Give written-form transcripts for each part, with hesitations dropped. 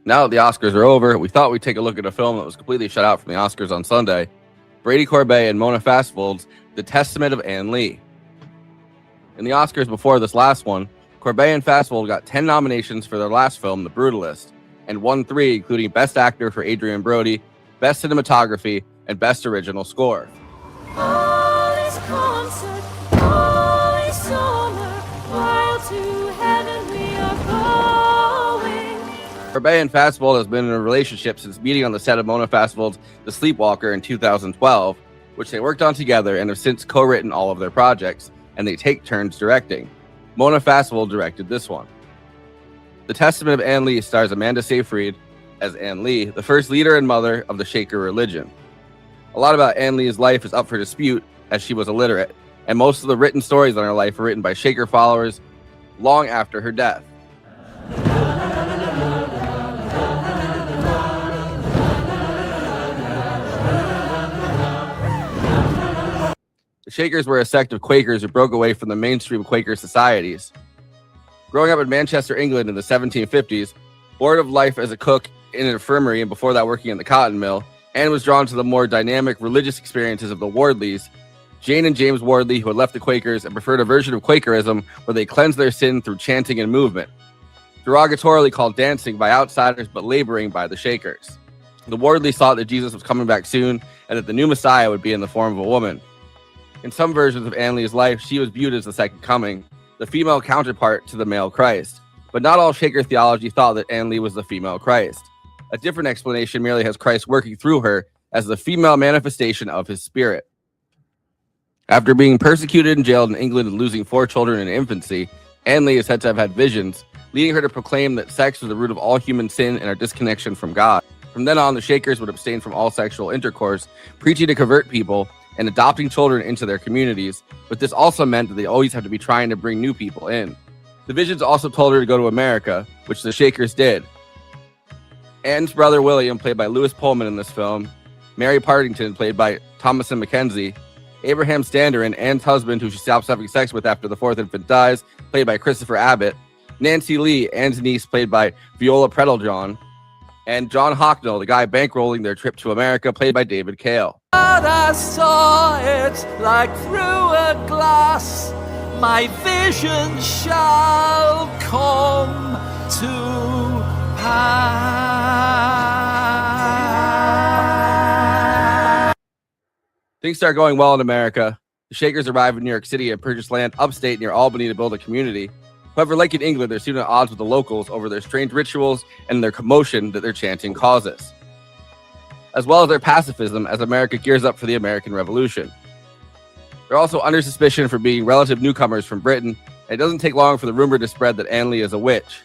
Now that the Oscars are over, we thought we'd take a look at a film that was completely shut out from the Oscars on Sunday, Brady Corbet and Mona Fastvold's The Testament of Anne Lee. In the Oscars before this last one, Corbet and Fastvold got 10 nominations for their last film, The Brutalist, and won 3, including Best Actor for Adrien Brody, Best Cinematography, and Best Original Score. All is concert, all is summer, while to heaven we are going. Corbet and Fastvold has been in a relationship since meeting on the set of Mona Fastvold's The Sleepwalker in 2012, which they worked on together and have since co-written all of their projects, and they take turns directing. Mona Fastvold directed this one. The Testament of Anne Lee stars Amanda Seyfried as Anne Lee, the first leader and mother of the Shaker religion. A lot about Anne Lee's life is up for dispute, as she was illiterate, and most of the written stories on her life were written by Shaker followers long after her death. The Shakers were a sect of Quakers who broke away from the mainstream Quaker societies. Growing up in Manchester, England in the 1750s, bored of life as a cook in an infirmary and before that working in the cotton mill, Anne was drawn to the more dynamic religious experiences of the Wardleys, Jane and James Wardley, who had left the Quakers and preferred a version of Quakerism where they cleansed their sin through chanting and movement, derogatorily called dancing by outsiders but laboring by the Shakers. The Wardleys thought that Jesus was coming back soon and that the new Messiah would be in the form of a woman. In some versions of Anne Lee's life, she was viewed as the second coming, the female counterpart to the male Christ. But not all Shaker theology thought that Anne Lee was the female Christ. A different explanation merely has Christ working through her as the female manifestation of his spirit. After being persecuted and jailed in England and losing 4 children in infancy, Anne Lee is said to have had visions, leading her to proclaim that sex was the root of all human sin and our disconnection from God. From then on, the Shakers would abstain from all sexual intercourse, preaching to convert people and adopting children into their communities, but this also meant that they always have to be trying to bring new people in. The visions also told her to go to America, which the Shakers did. Anne's brother William, played by Lewis Pullman in this film, Mary Partington, played by Thomasin McKenzie, Abraham Standerin, Anne's husband, who she stops having sex with after the 4th infant dies, played by Christopher Abbott, Nancy Lee, Anne's niece, played by Viola Prettejohn, and John Hocknell, the guy bankrolling their trip to America, played by David Cale. But I saw it like through a glass, my vision shall come to pass. Things start going well in America. The Shakers arrive in New York City and purchase land upstate near Albany to build a community. However, like in England, they're soon at odds with the locals over their strange rituals and their commotion that their chanting causes, as well as their pacifism as America gears up for the American Revolution. They're also under suspicion for being relative newcomers from Britain, and it doesn't take long for the rumor to spread that Anne Lee is a witch.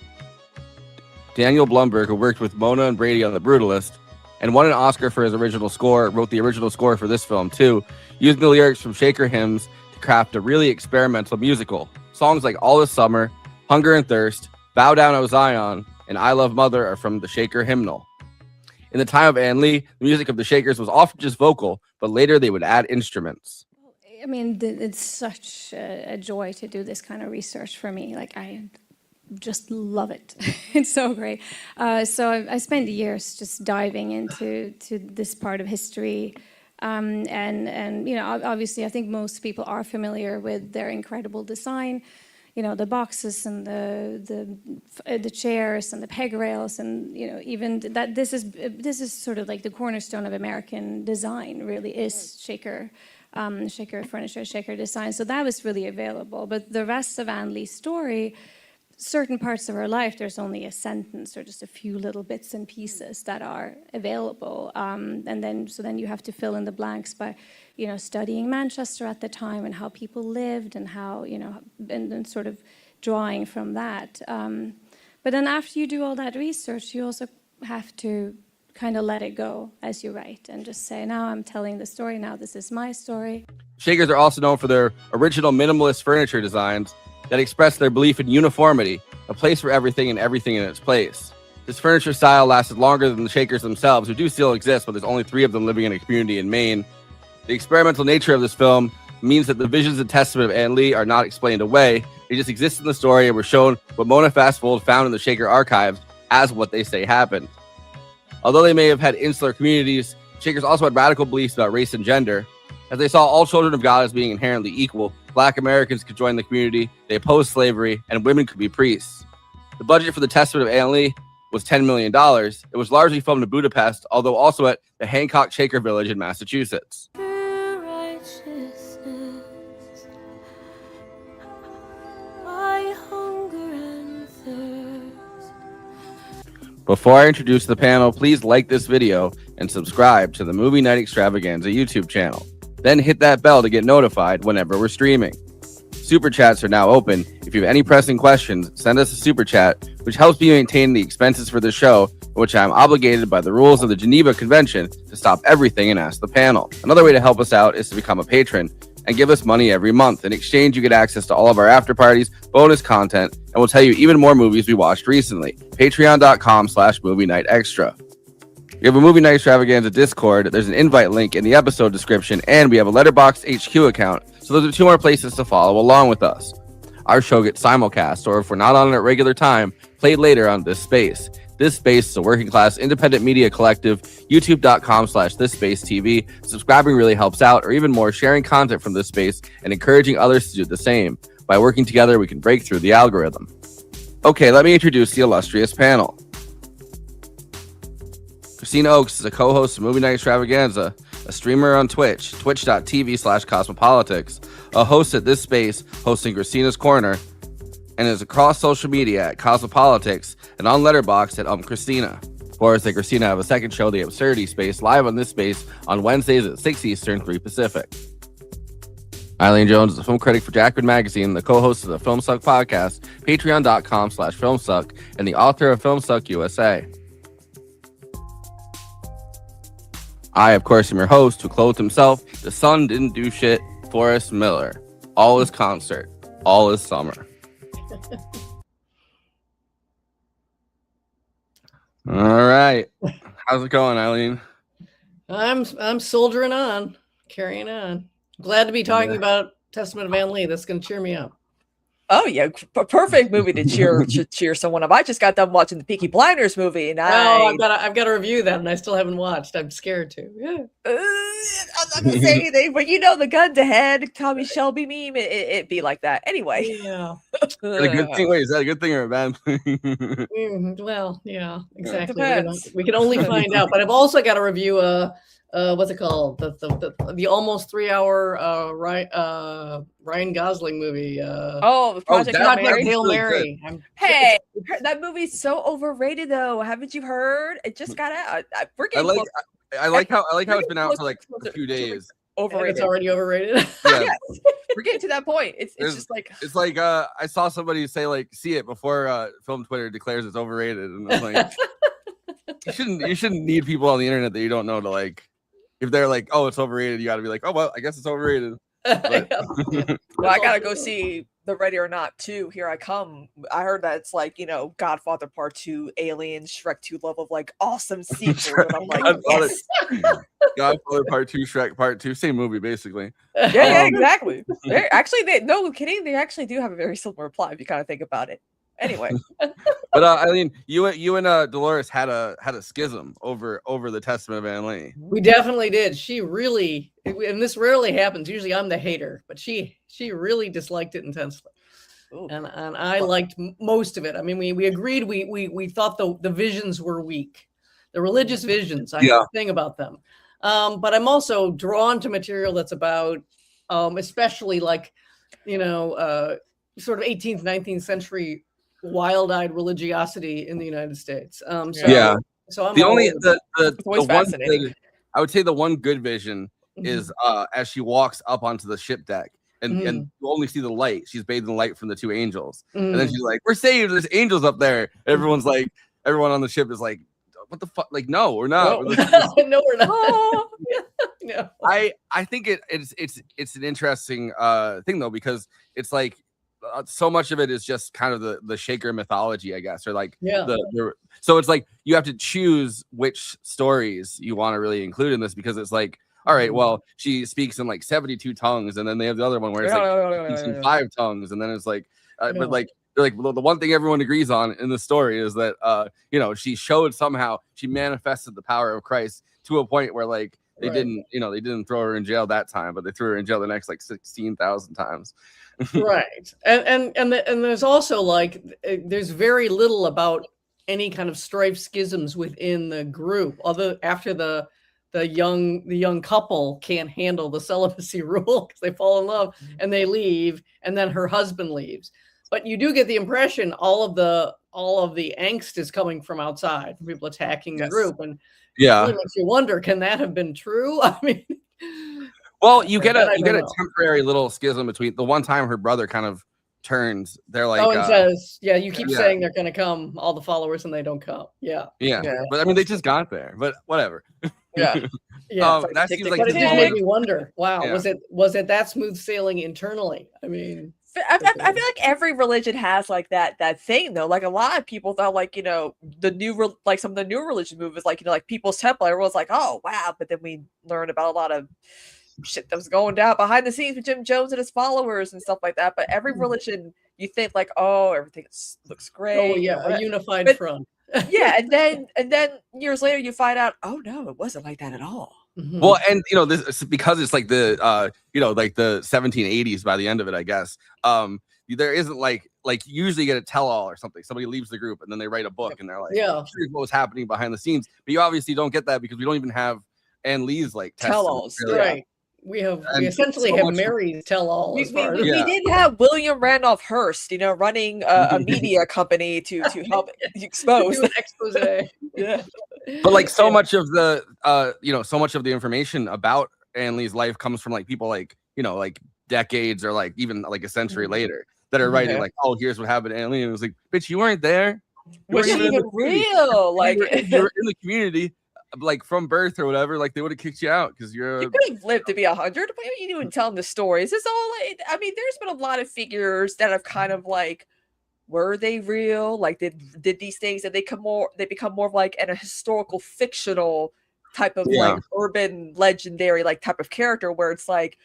Daniel Blumberg, who worked with Mona and Brady on The Brutalist, and won an Oscar for his original score, wrote the original score for this film too, using the lyrics from Shaker hymns to craft a really experimental musical. Songs like All This Summer, Hunger and Thirst, Bow Down, O Zion, and I Love Mother are from the Shaker hymnal. In the time of Anne Lee, the music of the Shakers was often just vocal, but later they would add instruments. I mean, it's such a joy to do this kind of research for me. Like, I just love it. It's so great. So I spent years just diving into this part of history. And you know, obviously, I think most people are familiar with their incredible design. You know, the boxes and the chairs and the peg rails, and you know, even that this is sort of like the cornerstone of American design. Really, is shaker furniture, shaker design. So that was really available. But the rest of Ann Lee's story, certain parts of her life, there's only a sentence or just a few little bits and pieces that are available, and then you have to fill in the blanks by, you know, studying Manchester at the time and how people lived and how, you know, and then sort of drawing from that. But then after you do all that research, you also have to kind of let it go as you write and just say, now I'm telling the story, now this is my story. Shakers are also known for their original minimalist furniture designs that express their belief in uniformity, a place for everything and everything in its place. This furniture style lasted longer than the Shakers themselves, who do still exist, but there's only 3 of them living in a community in Maine. The experimental nature of this film means that the visions and testament of Ann Lee are not explained away. They just exist in the story and were shown what Mona Fastvold found in the Shaker archives as what they say happened. Although they may have had insular communities, Shakers also had radical beliefs about race and gender. As they saw all children of God as being inherently equal, Black Americans could join the community, they opposed slavery, and women could be priests. The budget for the Testament of Ann Lee was $10 million. It was largely filmed in Budapest, although also at the Hancock Shaker Village in Massachusetts. Before I introduce the panel, please like this video and subscribe to the Movie Night Extravaganza YouTube channel. Then hit that bell to get notified whenever we're streaming. Super chats are now open. If you have any pressing questions, send us a super chat, which helps me maintain the expenses for the show, which I am obligated by the rules of the Geneva Convention to stop everything and ask the panel. Another way to help us out is to become a patron and give us money every month. In exchange, you get access to all of our after parties, bonus content, and we'll tell you even more movies we watched recently. Patreon.com/Movie Night Extra. We have a Movie Night Extravaganza Discord. There's an invite link in the episode description, and we have a Letterboxd HQ account. So those are 2 more places to follow along with us. Our show gets simulcast, or if we're not on it at regular time, played later on This Space. This Space is a working class independent media collective. YouTube.com/ThisSpaceTV. Subscribing really helps out, or even more, sharing content from This Space and encouraging others to do the same. By working together, we can break through the algorithm. Okay, let me introduce the illustrious panel. Kristina Oakes is a co-host of Movie Night Extravaganza, a streamer on Twitch, twitch.tv/Cosmopolitics, a host at This Space, hosting Kristina's Corner, and is across social media at Cosmopolitics and on Letterboxd at Kristina. Forrest and Kristina have a second show, The Absurdity Space, live on This Space on Wednesdays at 6 Eastern, 3 Pacific. Eileen Jones is a film critic for Jackman Magazine, the co-host of the Film Suck podcast, patreon.com/filmsuck, and the author of Film Suck USA. I, of course, am your host, who clothed himself. The sun didn't do shit. Forrest Miller. All is concert. All is summer. All right. How's it going, Eileen? I'm soldiering on, carrying on. Glad to be talking about Testament of Ann Lee. That's going to cheer me up. Oh yeah, perfect movie to cheer someone up. I just got done watching the Peaky Blinders movie, and I've got to review that, and I still haven't watched. I'm scared to. Yeah. I'm not gonna say anything, but you know the gun to head Tommy Shelby meme, it be like that anyway. Yeah. Is that a good thing? Wait, is that a good thing or a bad thing? Well, yeah, exactly. We can only find out. But I've also got to review what's it called? The almost 3-hour Ryan Gosling movie. Project Hail Mary. Hey, that movie's so overrated though. Haven't you heard? It just got out. I like how it's been out for like a few days. Overrated. It's already overrated. Yeah. Yes. We're getting to that point. It's just like I saw somebody say like see it before film Twitter declares it's overrated, and I'm like you shouldn't need people on the internet that you don't know to like. If they're like, oh, it's overrated, you got to be like, oh, well, I guess it's overrated. Well, I gotta go see the Ready or Not 2, Here I Come. I heard that it's like, Godfather Part 2, Aliens, Shrek 2 level of like awesome sequels. And I'm like, yes. Godfather Part 2, Shrek Part 2, same movie basically. Yeah, exactly. Actually, no kidding, they actually do have a very similar plot if you kind of think about it. Anyway. But Eileen, you and Dolores had a schism over the Testament of Anne Lee. We definitely did. She really, and this rarely happens. Usually I'm the hater, but she really disliked it intensely. Ooh. And I liked most of it. I mean, we agreed. We thought the visions were weak, the religious visions. I have a thing about them. But I'm also drawn to material that's about, especially like, sort of 18th, 19th century wild-eyed religiosity in the United States. So I'm the one fascinating. I would say the one good vision is as she walks up onto the ship deck and you only see the light. She's bathed in the light from the two angels, and then she's like, "We're saved! There's angels up there." Everyone on the ship is like, "What the fuck? Like, no, we're not." No, we're not. No. I think it's an interesting thing though, because it's like so much of it is just kind of the Shaker mythology, I guess, or like so it's like you have to choose which stories you want to really include in this, because it's like, all right, well, she speaks in like 72 tongues, and then they have the other one where it's like speaks in 5 tongues, and then it's like but like they're like, well, the one thing everyone agrees on in the story is that she showed somehow she manifested the power of Christ to a point where like they didn't throw her in jail that time, but they threw her in jail the next like 16,000 times. Right. And there's also like there's very little about any kind of strife schisms within the group, other after the young couple can't handle the celibacy rule because they fall in love and they leave, and then her husband leaves. But you do get the impression all of the angst is coming from outside, from people attacking the group, and it really makes you wonder, can that have been true? I mean, well, you get a temporary little schism between the one time her brother kind of turns. They're like, and says, you keep saying they're going to come, all the followers, and they don't come. Yeah. But I mean, they just got there. But whatever. That seems like, but it did make me wonder. Wow, was it that smooth sailing internally? I mean, I feel like every religion has like that thing though. Like a lot of people thought like, the new some of the new religion movements, like, like People's Temple, everyone's like, oh wow, but then we learned about a lot of shit that was going down behind the scenes with Jim Jones and his followers and stuff like that. But every religion, you think like, oh, everything looks great. Oh yeah, a unified front. And then years later you find out, oh no, it wasn't like that at all. Well, and this because it's like the like the 1780s by the end of it, I guess. There isn't like usually you get a tell-all or something. Somebody leaves the group and then they write a book and they're like, here's what was happening behind the scenes. But you obviously don't get that because we don't even have Anne Lee's like tell-alls, really. Right? We essentially have Mary's tell-all. We did have William Randolph Hearst, running a media company to help expose. Do an expose. But like so much of the so much of the information about Anne Lee's life comes from like people like like decades or like even like a century later that are writing like, oh, here's what happened to Anne Lee. And it was like, bitch, you weren't there. Was she even real? Like you were in the community, like from birth or whatever. Like they would have kicked you out because you could have lived to be 100. Why are you even telling the story? Is this all? I mean, there's been a lot of figures that have kind of like, were they real? Like, did these things that they become more of like a historical fictional type of like urban legendary like type of character where it's like,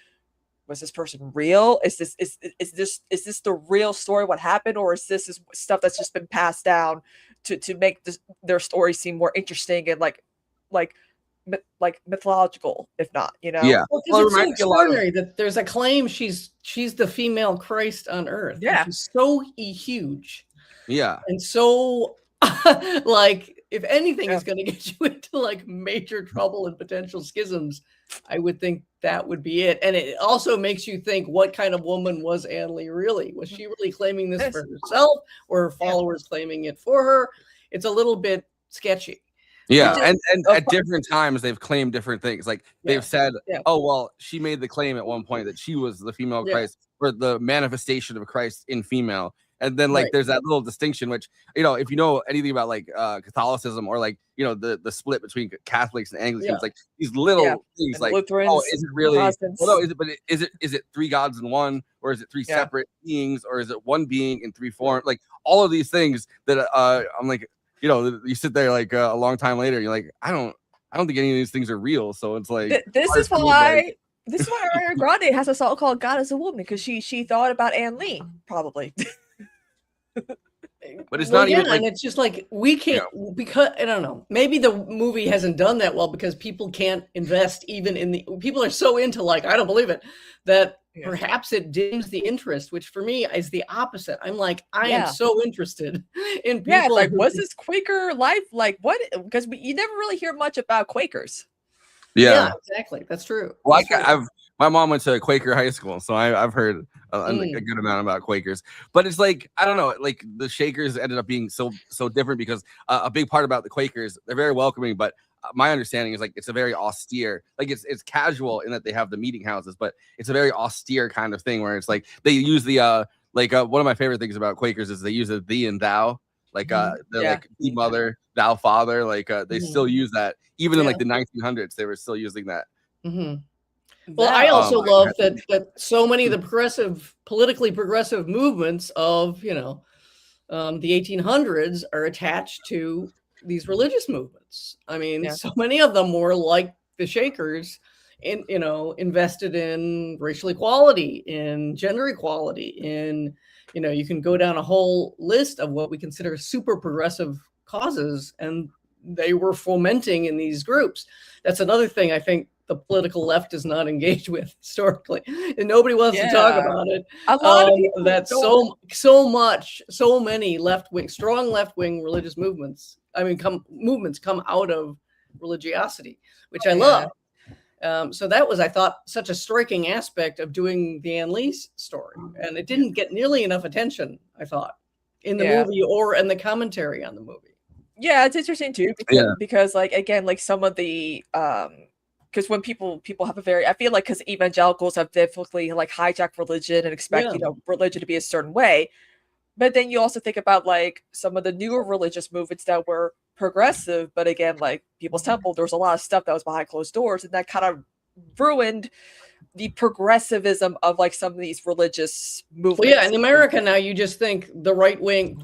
was this person real? Is this the real story? What happened, or is this stuff that's just been passed down to make their story seem more interesting and like mythological, if not, Well, it's so extraordinary that there's a claim she's the female Christ on earth. Yeah, she's so huge. Yeah, and so like if anything is going to get you into like major trouble and potential schisms, I would think that would be it. And it also makes you think, what kind of woman was Anne Lee really? Was she really claiming this for herself, or her followers claiming it for her? It's a little bit sketchy. Yeah, and at different times they've claimed different things. Like they've said, oh well, she made the claim at one point that she was the female Christ, or the manifestation of Christ in female, And then like Right. there's that little distinction, which, you know, if you know anything about like Catholicism or like, you know, the split between Catholics and Anglicans, Yeah. like these little Yeah. things, And like, Lutherans oh, is it and really? Protestants. Well, no, is it three gods in one, or is it three Yeah. separate beings, or is it one being in three forms? Like all of these things that I'm like, you know, you sit there like a long time later, you're like, I don't think any of these things are real. So it's like This hard is for me to, why like, this is why Ariana Grande has a song called "God Is a Woman" because she thought about Anne Lee probably. but it's not even like, and it's just like we can't because I don't know. Maybe the movie hasn't done that well because people can't invest even in the people are so into like I don't believe it that perhaps it dims the interest, which for me is the opposite. I'm like I am so interested in people. Yeah, it's like what's this Quaker life like? What because you never really hear much about Quakers. Yeah, exactly. That's true. Well, That's true. my mom went to Quaker high school, so I've heard a good amount about Quakers. But it's like I don't know, like the Shakers ended up being so different because a big part about the Quakers, they're very welcoming, but my understanding is like it's a very austere, like it's casual in that they have the meeting houses, but it's a very austere kind of thing where it's like they use the one of my favorite things about Quakers is they use the thee and thou, like they're like thee mother, thou father, like they still use that even in like the 1900s, they were still using that. Well, I also love that so many of the politically progressive movements of, you know, the 1800s are attached to these religious movements. I mean, so many of them were like the Shakers, you know, invested in racial equality, in gender equality, in, you know, you can go down a whole list of what we consider super progressive causes, and they were fomenting in these groups. That's another thing I think the political left is not engaged with historically, and nobody wants to talk about it. A lot of people that so many strong left-wing religious movements. I mean, movements come out of religiosity, which I love. So that was, I thought, such a striking aspect of doing the Anne Lee story, and it didn't get nearly enough attention, I thought, in the movie or in the commentary on the movie. Yeah, it's interesting too because like again, like some of the because when people have a very, I feel like because evangelicals have difficultly like hijacked religion and expect you know religion to be a certain way, but then you also think about like some of the newer religious movements that were progressive, but again like People's Temple, there was a lot of stuff that was behind closed doors, and that kind of ruined the progressivism of like some of these religious movements. Well, yeah, in America now, you just think the right wing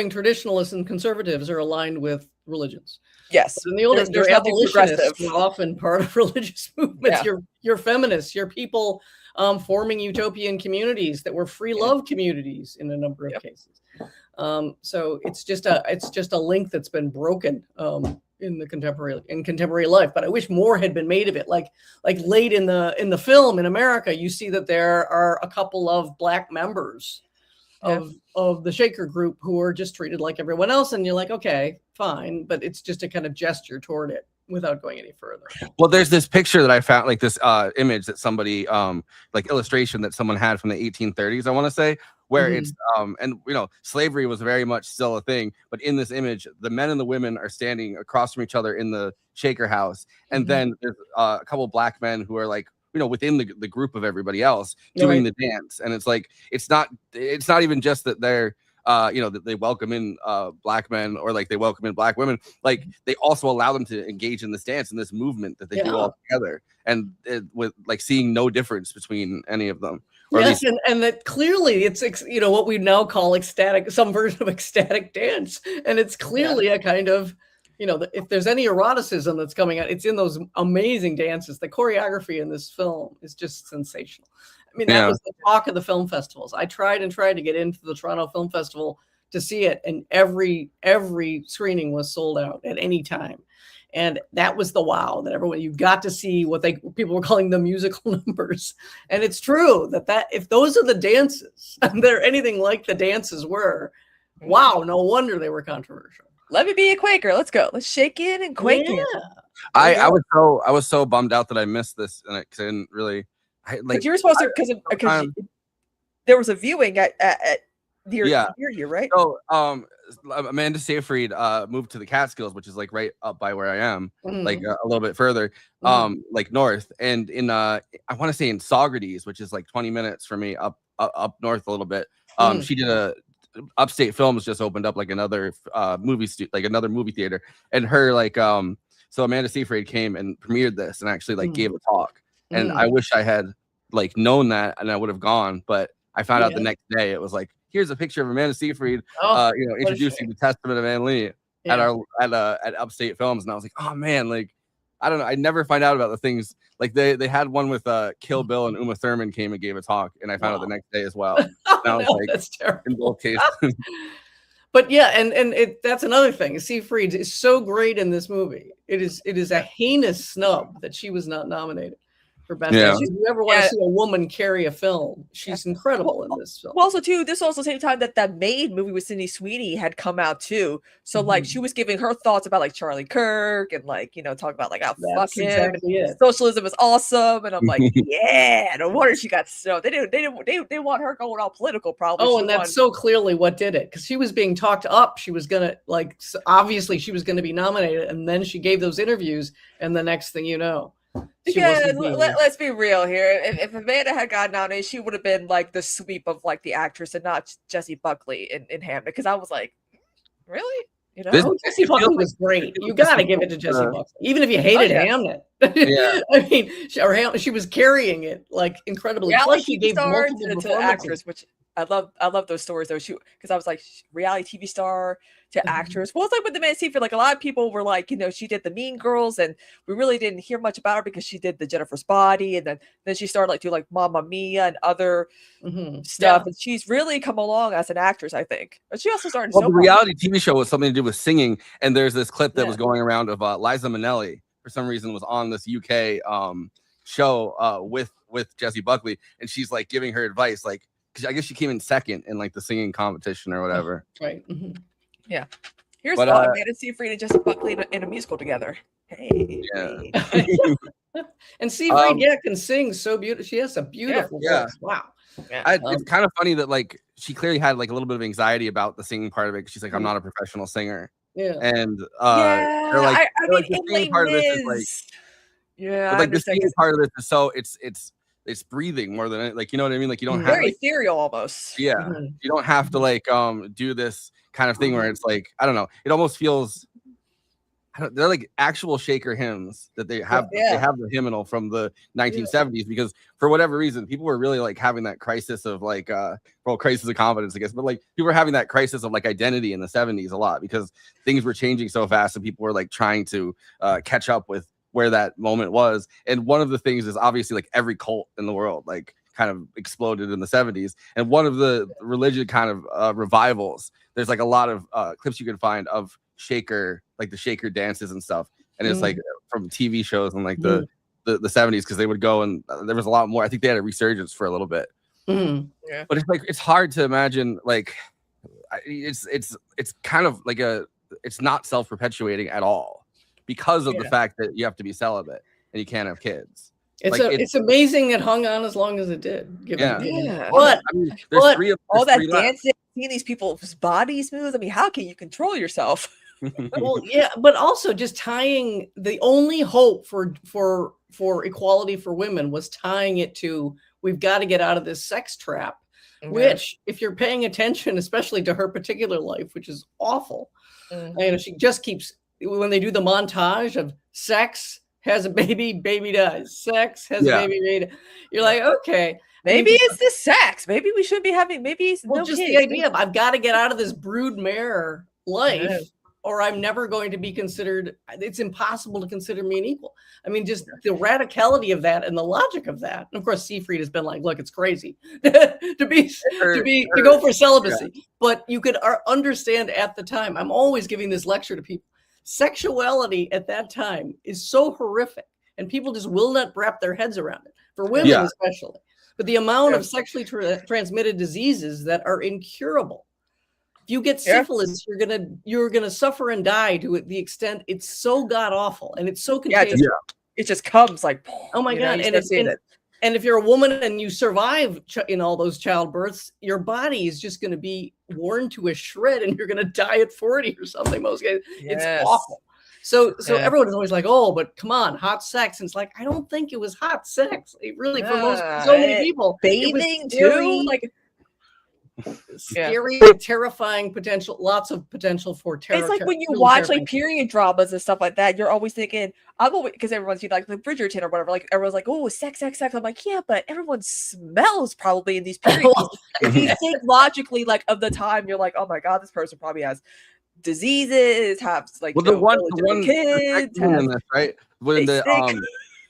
traditionalists and conservatives are aligned with religions. Yes, but in the old days, your abolitionists were often part of religious movements. Your feminists, your people forming utopian communities that were free love communities in a number of cases. So it's just a link that's been broken in contemporary life. But I wish more had been made of it. Like late in the film in America, you see that there are a couple of Black members of the Shaker group who are just treated like everyone else, and you're like, okay, fine, but it's just a kind of gesture toward it without going any further. Well, there's this picture that I found, like this image that somebody like illustration that someone had from the 1830s, I want to say, where it's and you know, slavery was very much still a thing, but in this image the men and the women are standing across from each other in the Shaker house, and then there's a couple of Black men who are like, you know, within the group of everybody else doing the dance. And it's like it's not even just that they're you know, that they welcome in Black men or like they welcome in Black women, like they also allow them to engage in this dance and this movement that they do all together, and with like seeing no difference between any of them. Or yes, and that clearly it's, you know, what we now call ecstatic, some version of ecstatic dance, and it's clearly a kind of, you know, if there's any eroticism that's coming out, it's in those amazing dances. The choreography in this film is just sensational. I mean, that was the talk of the film festivals. I tried to get into the Toronto Film Festival to see it, and every screening was sold out at any time. And that was the wow that everyone, you got to see what people were calling the musical numbers. And it's true that if those are the dances, and they're anything like the dances were, wow, no wonder they were controversial. Let me be a Quaker. Let's go. Let's shake in and quake in. I was so bummed out that I missed this, and because I didn't really. Like you were supposed to, because there was a viewing at near you, right? So Amanda Seyfried moved to the Catskills, which is like right up by where I am, like a little bit further, like north, and in I want to say in Saugerties, which is like 20 minutes for me up north a little bit. She did Upstate Films just opened up like another movie theater, and her so Amanda Seyfried came and premiered this and actually like gave a talk. And I wish I had like known that and I would have gone, but I found out the next day it was like, here's a picture of Amanda Seyfried, introducing the Testament of Ann Lee at Upstate Films, and I was like, oh man, like I don't know, I never find out about the things like they had one with Kill Bill, and Uma Thurman came and gave a talk, and I found out the next day as well. And I was like, that's terrible. In both cases. But yeah, and that's another thing. Seyfried is so great in this movie. It is a heinous snub that she was not nominated for best actress. If you ever want to see a woman carry a film, she's incredible in this film. Well, also too, this was also the same time that that Maid movie with Sydney Sweeney had come out too. So like she was giving her thoughts about like Charlie Kirk and like, you know, talking about like how fuck him, exactly socialism is awesome, and I'm like, yeah, no wonder she got so they want her going all political probably. Oh, and that's so clearly what did it, because she was being talked up. She was gonna obviously she was gonna be nominated, and then she gave those interviews, and the next thing you know. Let's be real here. If Amanda had gotten nominated, she would have been like the sweep of like the actress and not Jessie Buckley in Hamnet. Because I was like, really? You know, Jessie Buckley was great. You got to give it to Jessie Buckley, even if you hated Hamnet. I mean, she was carrying it like incredibly. Reality she TV gave star multiple to actress, which I love those stories though. Because I was like, reality TV star to actress. Well, it's like with the Amanda Seyfried, like a lot of people were like, you know, she did the Mean Girls, and we really didn't hear much about her because she did the Jennifer's Body, and then she started like do like Mamma Mia and other stuff, and she's really come along as an actress, I think. But she also started. Well, the reality TV show was something to do with singing, and there's this clip that was going around of Liza Minnelli for some reason was on this UK show with Jessie Buckley, and she's like giving her advice, like because I guess she came in second in like the singing competition or whatever. Right. Yeah. Here's Amanda Seyfried and Jessie Buckley in a musical together. Hey. Yeah. And Seyfried, can sing so beautiful. She has a beautiful voice. Wow. Yeah. It's kind of funny that like she clearly had like a little bit of anxiety about the singing part of it. She's like, I'm not a professional singer. Yeah. And they're like, the singing part of this is like, like the singing part of this is so it's breathing more than it, like, you know what I mean? Like you don't have very ethereal almost. Yeah. You don't have to like do this kind of thing where it's like, I don't know, it almost feels they're like actual Shaker hymns that they have. They have the hymnal from the 1970s because for whatever reason people were really like having that crisis of like crisis of confidence, I guess, but like people were having that crisis of like identity in the 70s a lot because things were changing so fast and people were like trying to catch up with where that moment was. And one of the things is obviously like every cult in the world like kind of exploded in the 70s, and one of the religion kind of revivals, there's like a lot of clips you can find of Shaker, like the Shaker dances and stuff, and it's like from TV shows and like the 70s, because they would go and there was a lot more. I think they had a resurgence for a little bit. Yeah. But it's like it's hard to imagine like it's kind of like it's not self-perpetuating at all because of the fact that you have to be celibate and you can't have kids. It's amazing it hung on as long as it did. But I mean, there's all that dancing, seeing these people's bodies move. I mean, how can you control yourself? Well, yeah, but also just tying the only hope for equality for women was tying it to we've got to get out of this sex trap. Which, if you're paying attention, especially to her particular life, which is awful, and she just keeps when they do the montage of sex. Has a baby, baby dies. Sex has a baby. You're like, okay, maybe it's the sex. Maybe we should be having. Maybe it's the idea of I've got to get out of this broodmare life, or I'm never going to be considered. It's impossible to consider me an equal. I mean, just the radicality of that and the logic of that. And of course, Seyfried has been like, look, it's crazy to go for celibacy, but you could understand at the time. I'm always giving this lecture to people. Sexuality at that time is so horrific, and people just will not wrap their heads around it. For women, especially, but the amount of sexually transmitted diseases that are incurable. If you get syphilis, you're gonna suffer and die to the extent it's so god awful and it's so contagious. It just comes like, oh my god! And if you're a woman and you survive in all those childbirths, your body is just going to be worn to a shred, and you're going to die at 40 or something. Most cases, it's awful. So everyone is always like, "Oh, but come on, hot sex." And it's like, I don't think it was hot sex. It really, for so many people, bathing too. Like, scary, terrifying potential, lots of potential for terror. It's like when you really watch terrifying. like period dramas and stuff like that, you're always thinking, I'm always, because everyone's like Bridgerton or whatever, like everyone's like, oh, sex. I'm like, yeah, but everyone smells probably in these period pieces. If you think logically, like of the time, you're like, oh my god, this person probably has diseases, have like Well, the one kids, in this, right? When they the stink.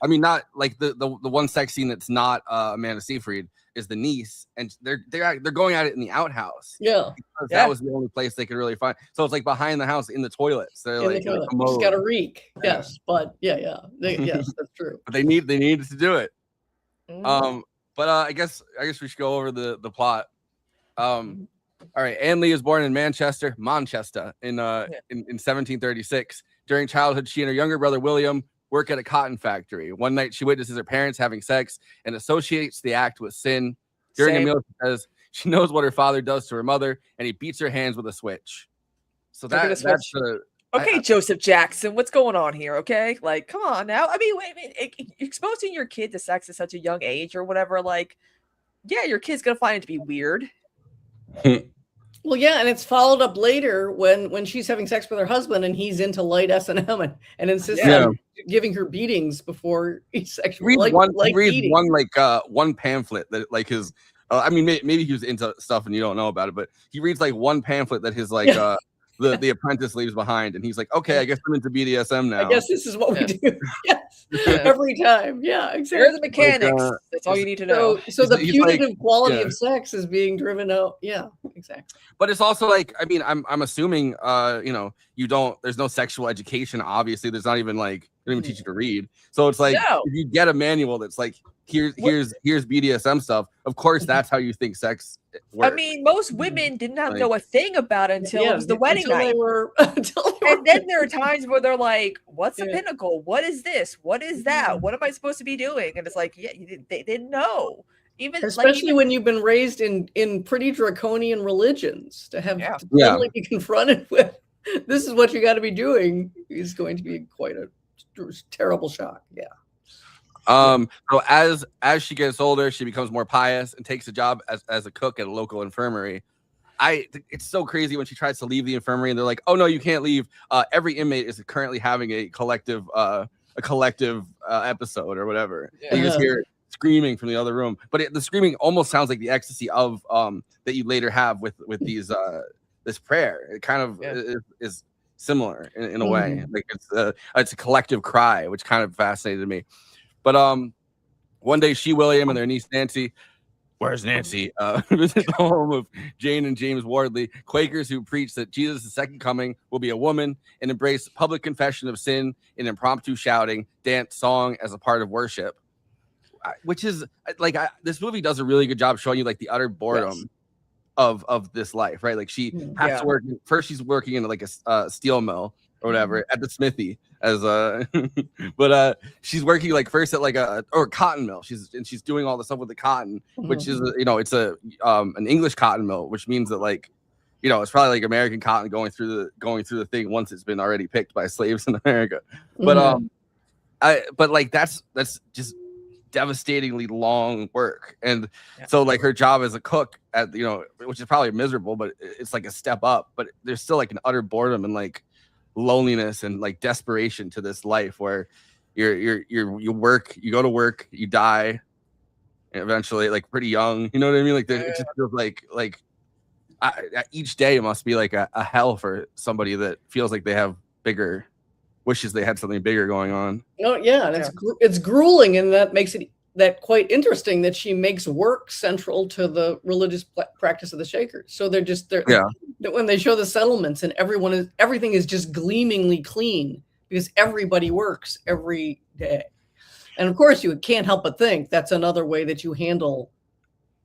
I mean, not like the one sex scene that's not Amanda Seyfried is the niece, and they're going at it in the outhouse. Yeah, because that was the only place they could really find. So it's like behind the house in the toilets. They're in like the toilet. It's got to reek. Yes, but yes, that's true. But they needed to do it. Mm. But I guess we should go over the plot. All right, Anne Lee is born in Manchester in 1736. During childhood, she and her younger brother William work at a cotton factory. One night, she witnesses her parents having sex and associates the act with sin. During a meal, she says she knows what her father does to her mother, and he beats her hands with a switch. So that's the. Okay, Joseph Jackson, what's going on here? Okay, like, come on now. I mean, wait, exposing your kid to sex at such a young age or whatever, like, yeah, your kid's gonna find it to be weird. Well, yeah, and it's followed up later when she's having sex with her husband and he's into light S&M and insists on giving her beatings before he's actually one pamphlet that like his. I mean, maybe he was into stuff and you don't know about it, but he reads like one pamphlet that his like the apprentice leaves behind, and he's like, okay, I guess I'm into BDSM now. I guess this is what we do. Yes, every time. Yeah, exactly. They're the mechanics. That's all you need to know. So the punitive quality of sex is being driven out. Yeah, exactly. But it's also like, I mean, I'm assuming, there's no sexual education. Obviously, there's not even like, they don't even teach you to read. So it's like, if you get a manual that's like, here's BDSM stuff. Of course, that's how you think sex works. I mean, most women did not know a thing about it until it was the wedding night. And then there are times where they're like, what's a pinnacle? What is this? What is that? What am I supposed to be doing? And it's like, they didn't know. Especially when you've been raised in pretty draconian religions, to have to suddenly be confronted with this is what you got to be doing is going to be quite a terrible shock. Yeah. So as she gets older, she becomes more pious and takes a job as a cook at a local infirmary. It's so crazy when she tries to leave the infirmary and they're like, oh no, you can't leave. Every inmate is currently having a collective episode or whatever. You just hear screaming from the other room, but the screaming almost sounds like the ecstasy of that you later have with these this prayer. It kind of is similar in a way. Like it's a collective cry, which kind of fascinated me. But one day William and their niece Nancy, where's Nancy? Visit the home of Jane and James Wardley, Quakers who preach that Jesus' second coming will be a woman and embrace public confession of sin in impromptu shouting, dance, song as a part of worship. Which is like this movie does a really good job showing you like the utter boredom of this life, right? Like she has to work. First, she's working in like a steel mill or whatever at the smithy but she's working like first at like a cotton mill. She's doing all the stuff with the cotton, which is it's an English cotton mill, which means that like it's probably like American cotton going through the thing once it's been already picked by slaves in America. But but like that's just devastatingly long work, and so like her job as a cook at which is probably miserable, but it's like a step up, but there's still like an utter boredom and like loneliness and like desperation to this life where you work, you go to work, you die, and eventually like pretty young, you know what I mean? Like it just feels like each day it must be like a hell for somebody that feels like they have bigger wishes they had something bigger going on. Oh yeah, and it's grueling, and that makes it quite interesting that she makes work central to the religious practice of the Shakers. So when they show the settlements and everything is just gleamingly clean because everybody works every day. And of course, you can't help but think that's another way that you handle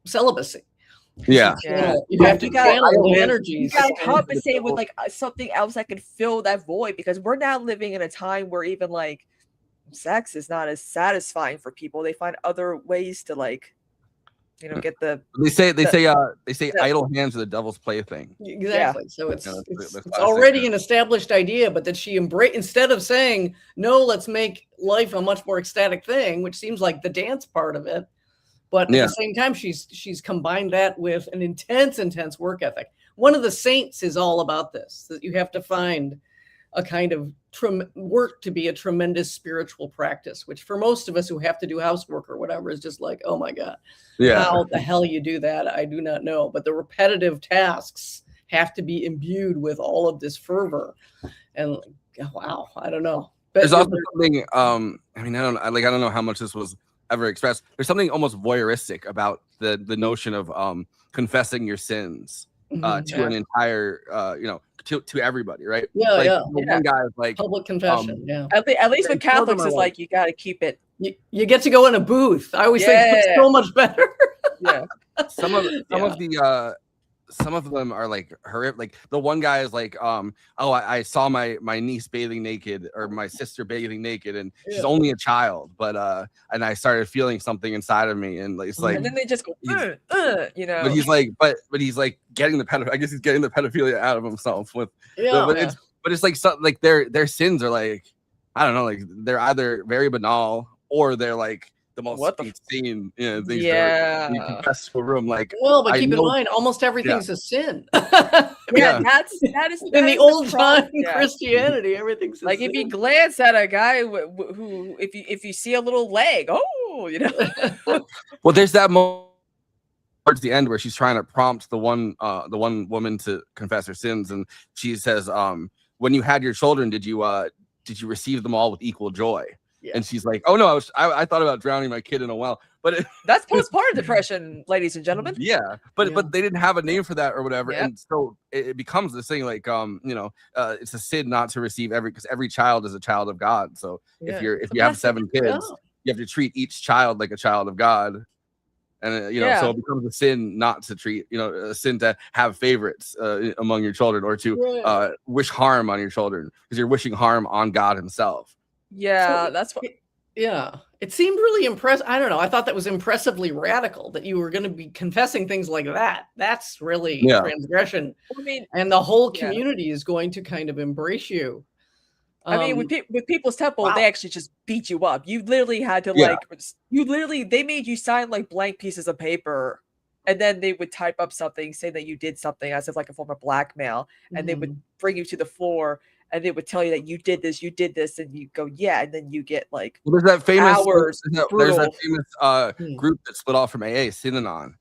celibacy. Yeah. You have to channel the energies. You gotta compensate with like something else that can fill that void, because we're now living in a time where even like sex is not as satisfying for people. They find other ways to like, get the. They say idle hands are the devil's plaything. Exactly. So it's already an established idea, but that she instead of saying no, let's make life a much more ecstatic thing, which seems like the dance part of it. But at the same time, she's combined that with an intense work ethic. One of the saints is all about this, that you have to find a kind of work to be a tremendous spiritual practice, which for most of us who have to do housework or whatever is just like, oh my God, how the hell you do that? I do not know. But the repetitive tasks have to be imbued with all of this fervor. And wow, I don't know. But there's also something, I don't know how much this was ever expressed. There's something almost voyeuristic about the notion of confessing your sins to an entire, to everybody, right? One guy is like public confession. At least with Catholics, it's like you got to keep it. You get to go in a booth. I always think it's so much better. Some of them are like horrific. Like the one guy is like, I saw my niece bathing naked or my sister bathing naked, and she's only a child, but and I started feeling something inside of me, and it's like, and then they just go, But he's like, but he's like getting the I guess he's getting the pedophilia out of himself with. It's like something like their sins are like, I don't know, like they're either very banal or they're like the most insane, things that you confess to a room. Like, well, but keep in mind, almost everything's a sin. That is in the old time Christianity, everything's like sin. if you glance at a guy who if you see a little leg, well, there's that moment towards the end where she's trying to prompt the one woman to confess her sins, and she says, when you had your children, did you receive them all with equal joy? And she's like, oh no, I thought about drowning my kid in a well, but that's postpartum depression, ladies and gentlemen. But they didn't have a name for that or whatever, and so it becomes this thing like it's a sin not to receive because every child is a child of God. So if you have 7 kids, you have to treat each child like a child of God, and so it becomes a sin not to treat a sin to have favorites among your children or to wish harm on your children because you're wishing harm on God Himself. That's what. It seemed really impressive. I don't know. I thought that was impressively radical that you were going to be confessing things like that. That's really transgression. I mean, and the whole community is going to kind of embrace you. I mean, with People's Temple, they actually just beat you up. You literally had to they made you sign like blank pieces of paper, and then they would type up something, say that you did something as if like a form of blackmail, and they would bring you to the floor. And they would tell you that you did this, and you go, and then you get like there's that famous hours. There's that famous group that split off from AA, Synanon,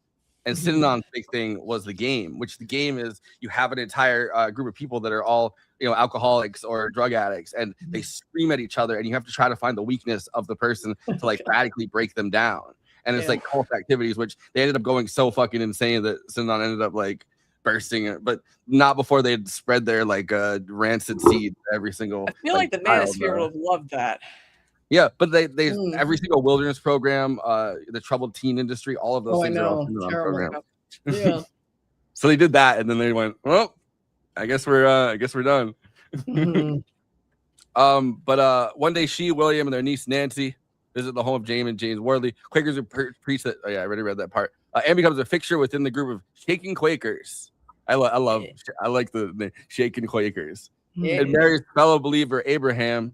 and Synanon's big thing was the game, which the game is you have an entire group of people that are all alcoholics or drug addicts, and they scream at each other, and you have to try to find the weakness of the person to like radically break them down. And it's like cult activities, which they ended up going so fucking insane that Synanon ended up like bursting it, but not before they'd spread their like rancid seed every single. I feel like the manosphere would have loved that. Yeah, but they every single wilderness program, the troubled teen industry, all of those things are all program. So they did that, and then they went, well, I guess we're done. But one day she, William, and their niece Nancy visit the home of James and James Wardley. Quakers who preach that. Oh yeah, I already read that part. And becomes a fixture within the group of shaking Quakers. I like the shaking Quakers. And Mary's fellow believer Abraham.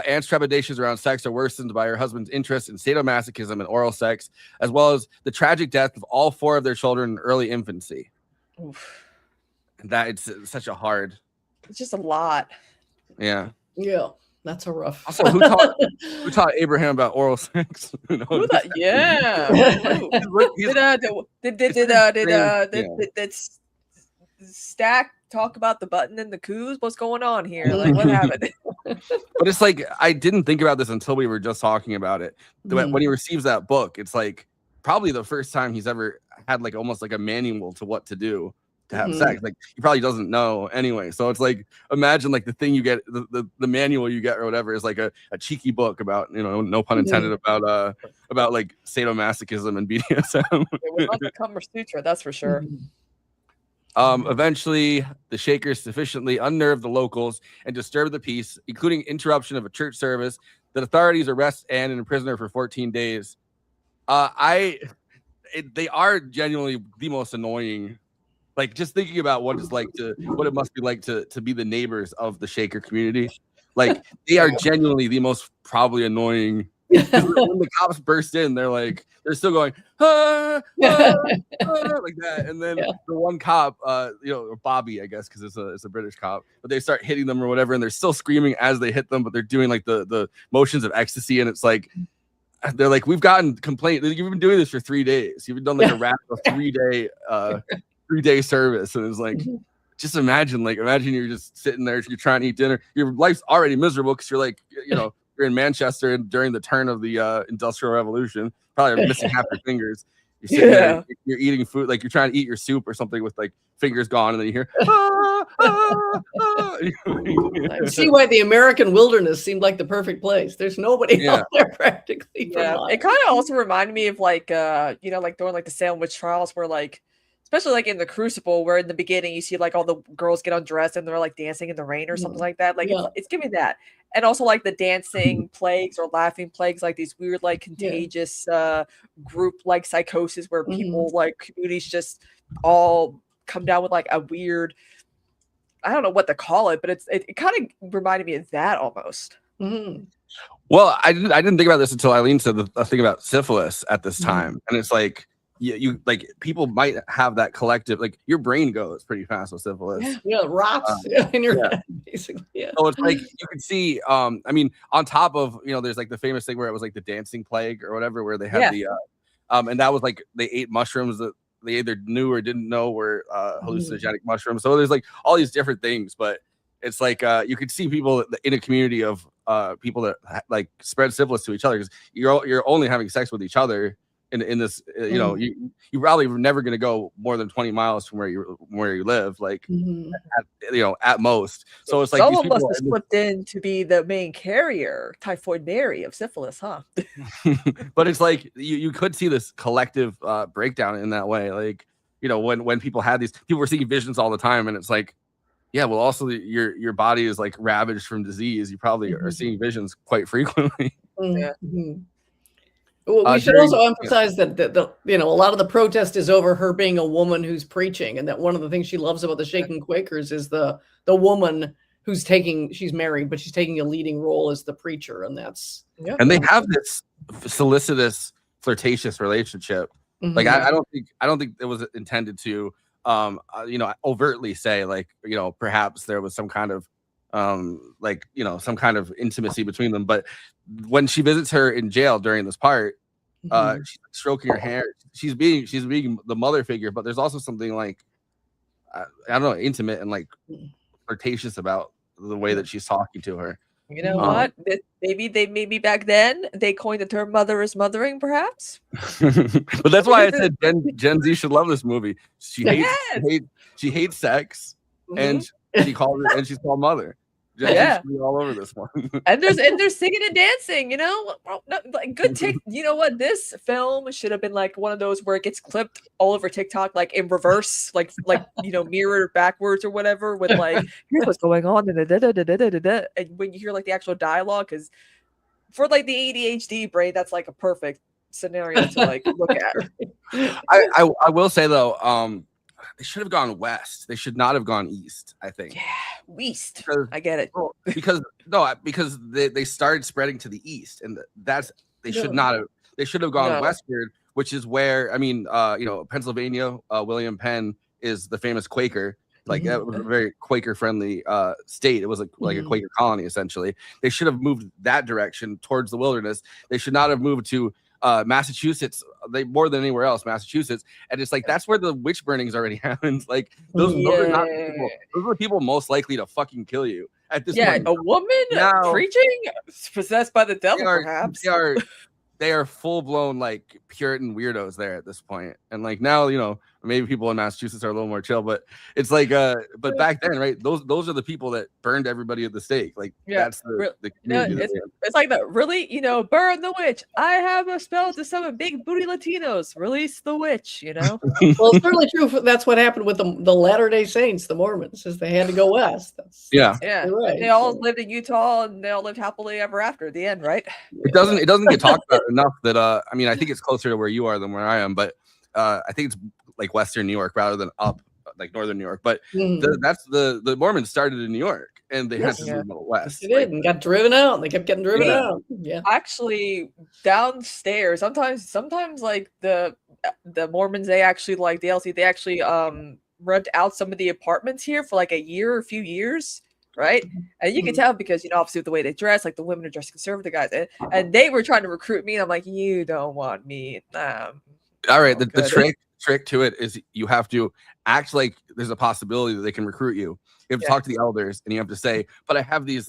Anne's trepidations around sex are worsened by her husband's interest in sadomasochism and oral sex, as well as the tragic death of all 4 of their children in early infancy. Oof. And that it's such a hard. It's just a lot. Yeah. That's a rough. Also, who taught Abraham about oral sex? Did Stack talk about the button and the coos? What's going on here? Like, what happened? But it's like I didn't think about this until we were just talking about it. When he receives that book, it's like probably the first time he's ever had like almost like a manual to what to do to have sex. Like he probably doesn't know anyway. So it's like imagine like the thing you get, the manual you get or whatever is like a cheeky book about, no pun intended, about like sadomasochism and BDSM. It was not the Kama Sutra, that's for sure. Eventually, the Shakers sufficiently unnerved the locals and disturbed the peace, including interruption of a church service. The authorities arrest Anne and imprison her for 14 days. They are genuinely the most annoying. Like just thinking about what it must be like to be the neighbors of the Shaker community. Like they are genuinely the most probably annoying When the cops burst in, they're still going ah, ah, ah, like that, and then the one cop, Bobby, I guess, because it's a British cop, but they start hitting them or whatever, and they're still screaming as they hit them, but they're doing like the motions of ecstasy, and it's like they're like, we've gotten complaint. You've been doing this for 3 days. You've done like a wrap of 3-day service, and it's like. Just imagine you're just sitting there, you're trying to eat dinner. Your life's already miserable because you're like, you're in Manchester during the turn of the Industrial Revolution. Probably missing half your fingers. You're sitting there, you're eating food, like you're trying to eat your soup or something with like fingers gone, and then you hear, ah, ah, ah. I see why the American wilderness seemed like the perfect place. There's nobody out there practically. It kind of also reminded me of like, like during like the Salem witch trials, where like, especially like in the Crucible, where in the beginning you see like all the girls get undressed and they're like dancing in the rain or something like that. Like it's giving that. And also like the dancing plagues or laughing plagues, like these weird, like contagious group like psychosis where people like communities just all come down with like a weird, I don't know what to call it, but it kind of reminded me of that almost. Well, I didn't think about this until Eileen said the thing about syphilis at this time. And it's like, you like people might have that collective, like your brain goes pretty fast with syphilis. Rots in your head, basically. So it's like you can see, I mean, on top of, there's like the famous thing where it was like the dancing plague or whatever, where they had the and that was like they ate mushrooms that they either knew or didn't know were hallucinogenic mushrooms. So there's like all these different things, but it's like you could see people in a community of people that like spread syphilis to each other, because you're only having sex with each other. In this, you probably never going to go more than 20 miles from where you live, like at most. So it's like someone must have slipped in to be the main carrier, Typhoid Mary of syphilis, huh? But it's like you could see this collective breakdown in that way, like when people had these, people were seeing visions all the time, and it's like, yeah, well, also your body is like ravaged from disease. You probably are seeing visions quite frequently. Well, we should also emphasize that a lot of the protest is over her being a woman who's preaching, and that one of the things she loves about the Shaken Quakers is the woman who's she's married, but she's taking a leading role as the preacher, and that's and they have this solicitous, flirtatious relationship. Like I don't think it was intended to overtly say like perhaps there was some kind of some kind of intimacy between them. But when she visits her in jail during this part, she's stroking her hair. She's being the mother figure, but there's also something like I don't know, intimate and like flirtatious about the way that she's talking to her. You know what? Maybe back then they coined the term "mother is mothering," perhaps. But that's why I said Gen Z should love this movie. She hates sex, and she's called mother. All over this one. and they're singing and dancing, like good tick. You know what, this film should have been like one of those where it gets clipped all over TikTok, like in reverse, like mirrored backwards or whatever, with like here's what's going on, and when you hear like the actual dialogue, because for like the ADHD brain, that's like a perfect scenario to like look at. I will say though, they should have gone west. They should not have gone east, I think. Yeah, west. I get it. Because they started spreading to the east, and they should have gone westward, which is where, I mean, Pennsylvania, William Penn is the famous Quaker. Like that was a very Quaker friendly state. It was like a Quaker colony, essentially. They should have moved that direction towards the wilderness. They should not have moved to Massachusetts, more than anywhere else, Massachusetts, and it's like that's where the witch burnings already happened. Like those are not people. Those are the people most likely to fucking kill you at this point. A woman preaching, possessed by the devil, perhaps. They are full blown like Puritan weirdos there at this point. And like now, maybe people in Massachusetts are a little more chill, but it's like but back then, right? Those are the people that burned everybody at the stake. Like that's the community. It's like that, really, burn the witch. I have a spell to summon big booty Latinos. Release the witch, Well, it's certainly true. That's what happened with the Latter-day Saints, the Mormons, is they had to go west. Yeah. Right. They all lived in Utah, and they all lived happily ever after at the end, right? It doesn't get talked about enough that I mean, I think it's closer to where you are than where I am, but I think it's like Western New York rather than up like Northern New York. But that's the Mormons started in New York, and they had to Yeah. move out west. They did and got driven out. They kept getting driven Yeah. out. Yeah. Actually, downstairs, sometimes like the Mormons, they actually like the LC, they actually rent out some of the apartments here for like a year or a few years, right? And you can tell because, you know, obviously with the way they dress, like the women are dressed conservative, guys, and they were trying to recruit me, and I'm like, you don't want me. All right, the trick to it is you have to act like there's a possibility that they can recruit you. You have to talk to the elders, and you have to say, "But I have these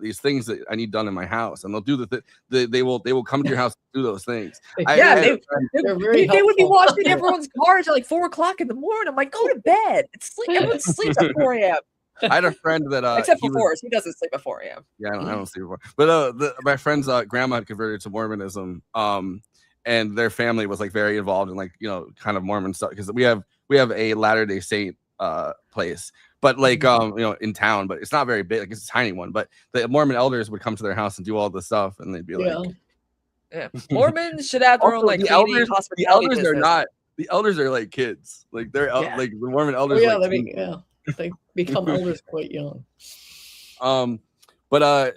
these things that I need done in my house," and they'll do they will come to your house to do those things. They're very They would be helpful. washing everyone's cars at like 4 o'clock in the morning. I'm like, go to bed. Everyone sleeps at 4 a.m. I had a friend that except for Forrest, he doesn't sleep at 4 a.m. Yeah, I don't sleep before. But my friend's grandma had converted to Mormonism. And their family was like very involved in like, you know, kind of Mormon stuff, because we have a Latter-day Saint place, but like you know, in town, but it's not very big, like it's a tiny one. But the Mormon elders would come to their house and do all this stuff, and they'd be like, yeah. Mormons should have their own like the cleaning, elders hospitality are business. not, the elders are like kids, like they're like the Mormon elders. They become elders quite young. But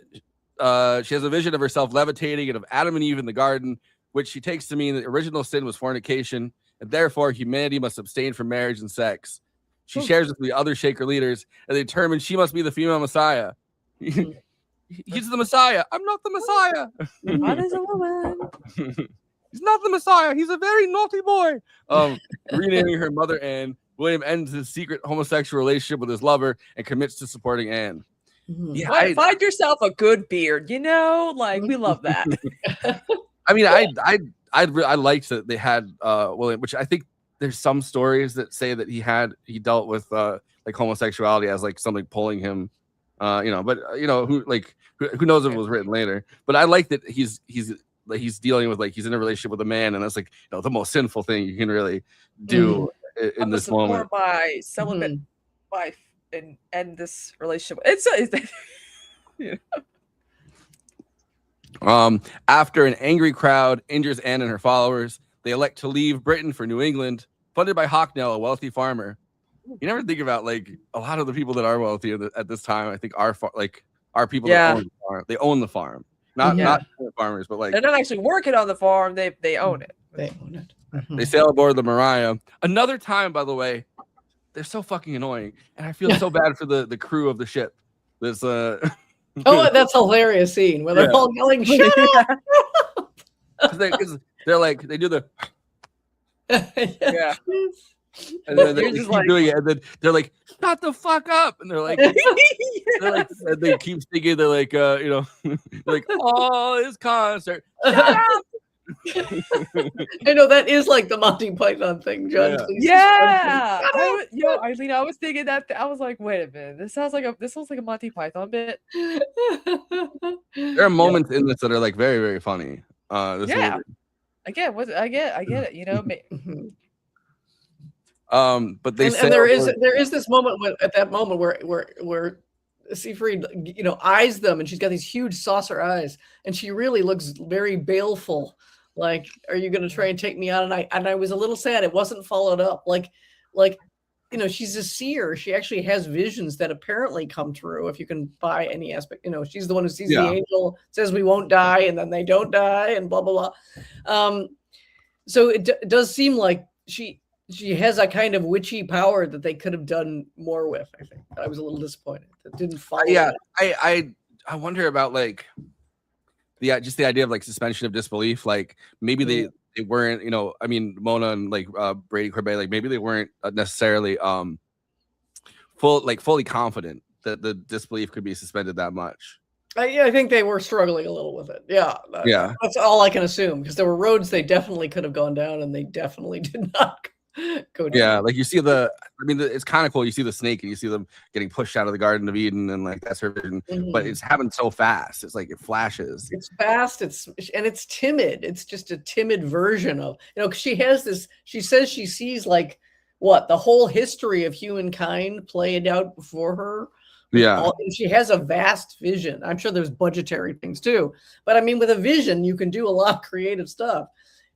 she has a vision of herself levitating and of Adam and Eve in the garden, which she takes to mean that original sin was fornication, and therefore humanity must abstain from marriage and sex. She shares with the other Shaker leaders, and they determine she must be the female Messiah. He's the Messiah. I'm not the Messiah. What is a woman? He's not the Messiah. He's a very naughty boy. Renaming her mother Anne, William ends his secret homosexual relationship with his lover and commits to supporting Anne. Yeah, find yourself a good beard, you know, like we love that. I mean, I liked that they had William, which I think there's some stories that say that he dealt with like homosexuality as like something pulling him, you know, but you know, who knows if it was written later. But I like that he's dealing with, like, he's in a relationship with a man, and that's like, you know, the most sinful thing you can really do in this moment. By celibate wife and end this relationship. You know. After an angry crowd injures Anne and her followers, they elect to leave Britain for New England, funded by Hocknell, a wealthy farmer. You never think about, like, a lot of the people that are wealthy at this time, I think are people that own the farm. They own the farm. Not farmers, but like, they're not actually working on the farm, they own it. They own it. They sail aboard the Mariah. Another time, by the way, they're so fucking annoying, and I feel so bad for the crew of the ship. There's Oh, that's a hilarious scene where they're all yelling, "Shut up!" Because they're like, they do the Yeah. and then they keep doing it, and then they're like, "Shut the fuck up!" And they're like, and they keep singing. They're like, you know, they're like, "Oh, this concert, shut up!" I know that is like the Monty Python thing, John. Yeah. Eileen, I was thinking that. I was like, wait a minute, this sounds like a Monty Python bit. There are moments in this that are like very, very funny. Movie. Again, I get it. You know. But they and there is this moment where Seyfried, you know, eyes them, and she's got these huge saucer eyes, and she really looks very baleful. Like, are you going to try and take me out? And I was a little sad it wasn't followed up. Like, you know, she's a seer. She actually has visions that apparently come true if you can buy any aspect. You know, she's the one who sees the angel, says we won't die, and then they don't die, and blah blah blah. So it does seem like she has a kind of witchy power that they could have done more with. I think I was a little disappointed that didn't follow. I wonder about, like, just the idea of, like, suspension of disbelief. Like, maybe they weren't, you know, I mean, Mona and like Brady Corbet, like, maybe they weren't necessarily fully confident that the disbelief could be suspended that much. I think they were struggling a little with it. Yeah. That's all I can assume, because there were roads they definitely could have gone down, and they definitely did not go down. Yeah, like you see it's kind of cool. You see the snake, and you see them getting pushed out of the Garden of Eden, and like that's her vision. But it's happened so fast. It's like it flashes. It's fast. It's timid. It's just a timid version of, you know, 'cause she has this. She says she sees, like, what, the whole history of humankind played out before her. Yeah, she has a vast vision. I'm sure there's budgetary things too, but I mean, with a vision, you can do a lot of creative stuff.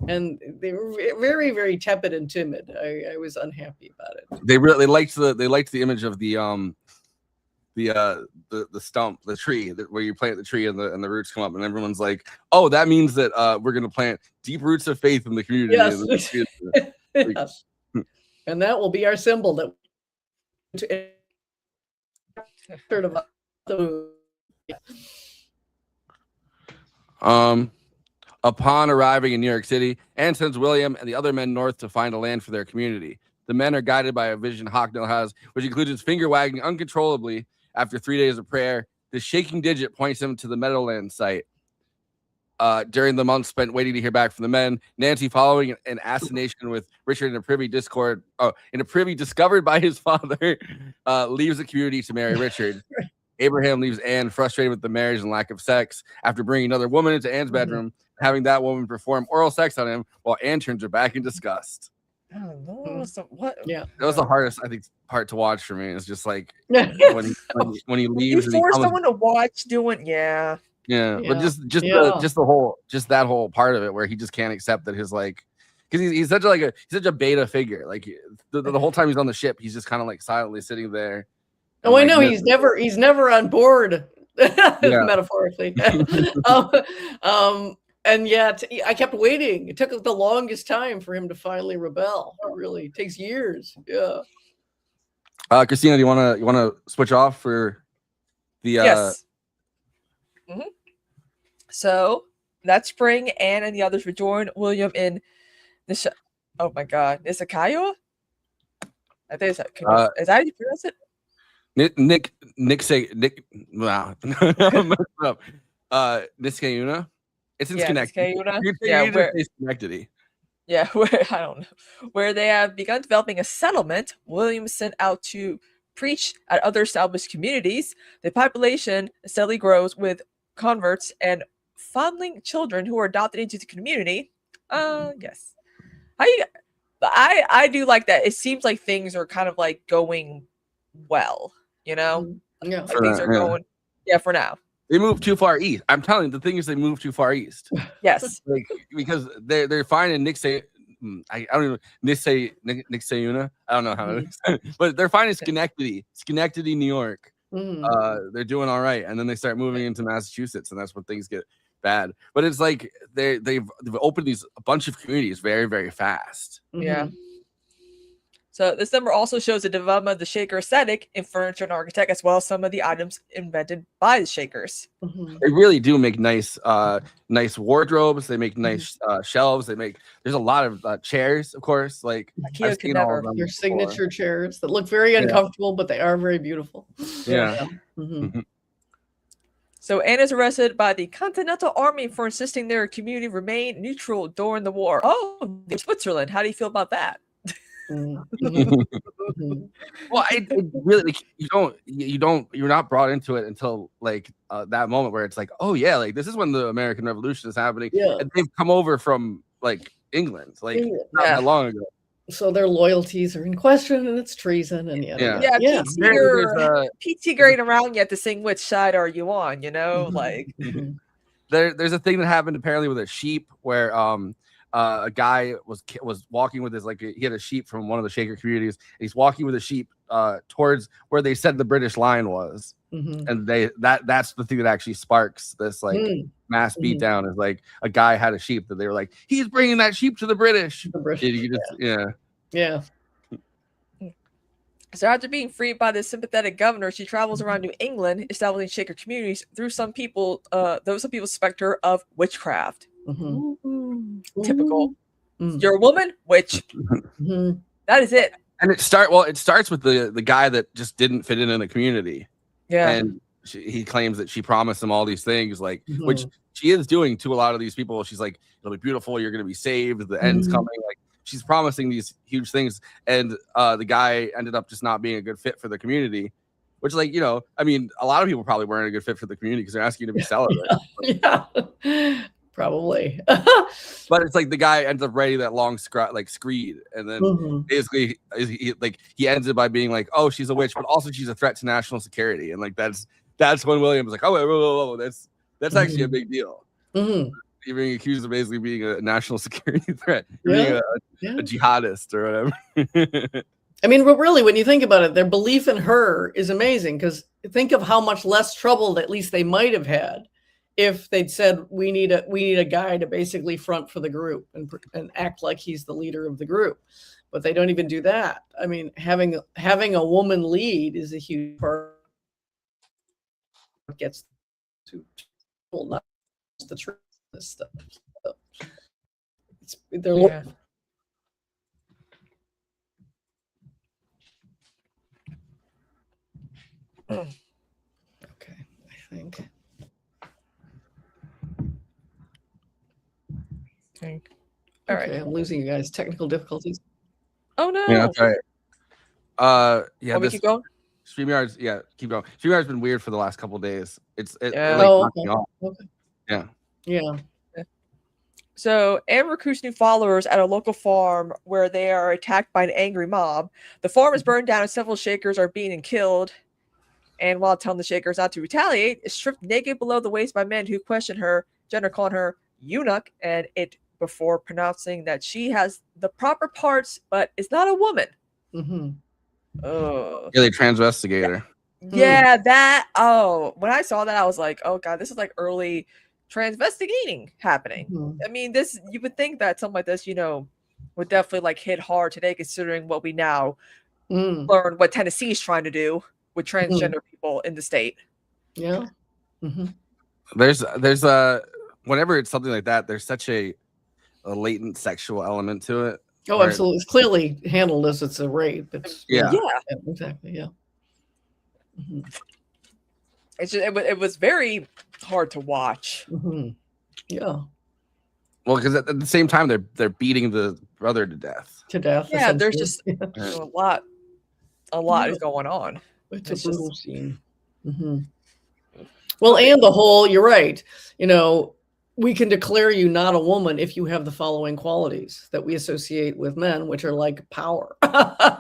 And they were very, very tepid and timid. I was unhappy about it. They liked the image of the the stump, the tree where you plant the tree and the roots come up, and everyone's like, oh, that means that we're going to plant deep roots of faith in the community. Yes. Yes. And that will be our symbol that Upon arriving in New York City, Anne sends William and the other men north to find a land for their community. The men are guided by a vision Hocknell has, which includes his finger wagging uncontrollably after 3 days of prayer. The shaking digit points him to the Meadowland site. During the months spent waiting to hear back from the men, Nancy, following an assignation with Richard in a privy discovered by his father, leaves the community to marry Richard. Abraham leaves Anne frustrated with the marriage and lack of sex after bringing another woman into Anne's bedroom, having that woman perform oral sex on him, while Anne turns her back in disgust. Oh, no, what? Yeah, that was the hardest, I think, part to watch for me. It's just like when he leaves, you force someone to watch doing, yeah, but just that whole part of it where he just can't accept that his like, because he's such a beta figure. Like the whole time he's on the ship, he's just kind of like silently sitting there. Oh, I know he's never on board, metaphorically. And yet I kept waiting. It took the longest time for him to finally rebel. It really takes years. Yeah. Kristina, do you want to switch off for the? Yes. So that spring, Anne and the others rejoin William in the oh my God, Nisakayo? I think is that how you pronounce it? Nick wow. Niskayuna. It's in Schenectady. Schenectady. Yeah, I don't know. Where they have begun developing a settlement, William sent out to preach at other established communities. The population steadily grows with converts and fondling children who are adopted into the community. Yes. I do like that. It seems like things are kind of like going well, you know? Yeah. Like things are going for now. They moved too far east. I'm telling you, the thing is they moved too far east. Yes. Like because they're finding I don't know Niskayuna. I don't know how it is. But they're finding Schenectady, New York. They're doing all right. And then they start moving into Massachusetts, and that's when things get bad. But it's like they've opened a bunch of communities very, very fast. Yeah. So this number also shows the development of the Shaker aesthetic in furniture and architect, as well as some of the items invented by the Shakers. They really do make nice wardrobes. They make nice shelves. There's a lot of chairs, of course. Like I've seen all of them. Their signature chairs that look very uncomfortable, but they are very beautiful. Yeah. So Anne is arrested by the Continental Army for insisting their community remain neutral during the war. Oh, Switzerland. How do you feel about that? Well, it really like, you're not brought into it until like that moment where it's like, oh yeah, like this is when the American Revolution is happening, and they've come over from like England, like not that long ago. So their loyalties are in question, and it's treason, and PT going around yet to sing which side are you on, you know, like there's a thing that happened apparently with a sheep where a guy was walking with his, like, he had a sheep from one of the Shaker communities. And he's walking with a sheep towards where they said the British line was, and that's the thing that actually sparks this like mass beatdown. Is like a guy had a sheep that they were like, he's bringing that sheep to the British. Yeah. So after being freed by the sympathetic governor, she travels around New England, establishing Shaker communities through some people suspect her of witchcraft. Typical. You're a woman, witch. That is it. And it starts with the guy that just didn't fit in the community. Yeah. And he claims that she promised him all these things, like which she is doing to a lot of these people. She's like, it'll be beautiful, you're gonna be saved, the end's coming. Like she's promising these huge things, and the guy ended up just not being a good fit for the community. Which, like, you know, I mean, a lot of people probably weren't a good fit for the community because they're asking you to be celibate. Probably. But it's like the guy ends up writing that long screed, and then basically he ends it by being like, oh, she's a witch, but also she's a threat to national security, and like that's when William's like, oh, whoa, that's actually a big deal. You're being accused of basically being a national security threat, being a jihadist or whatever. I mean, but really, when you think about it, their belief in her is amazing, because think of how much less trouble at least they might have had if they'd said, we need a guy to basically front for the group and act like he's the leader of the group. But they don't even do that. I mean, having a woman lead is a huge part. It gets to not just the truth, this stuff. So they're Yeah. okay, I think. Okay. All right. Okay, I'm losing you guys. Technical difficulties. Oh no. Yeah, that's right. Yeah, Want me to keep going? StreamYard's, yeah, keep going. StreamYard's been weird for the last couple of days. It Yeah. like Oh, knocked me off. okay. Yeah. Yeah. So, Anne recruits new followers at a local farm where they are attacked by an angry mob. The farm is burned down and several Shakers are beaten and killed. And while telling the Shakers not to retaliate, is stripped naked below the waist by men who question her gender, calling her eunuch, and it before pronouncing that she has the proper parts but is not a woman. Mm-hmm. Oh. Yeah, they transvestigate her. Yeah, that. Oh, when I saw that, I was like, oh god, this is like early transvestigating happening. Mm-hmm. I mean, this, you would think that something like this, would definitely like hit hard today, considering what we now learn what Tennessee's trying to do with transgender people in the state. Yeah. Mm-hmm. There's whenever it's something like that, there's such a latent sexual element to it. Oh, absolutely. It's clearly handled as it's a rape. It's, yeah, exactly. Yeah. Mm-hmm. It's just, it was very hard to watch. Mm-hmm. Yeah. Well, because at the same time they're beating the brother to death. Yeah, there's just a lot is going on. It's a brutal scene. Mm-hmm. Well, and the whole, you're right. We can declare you not a woman if you have the following qualities that we associate with men, which are like power.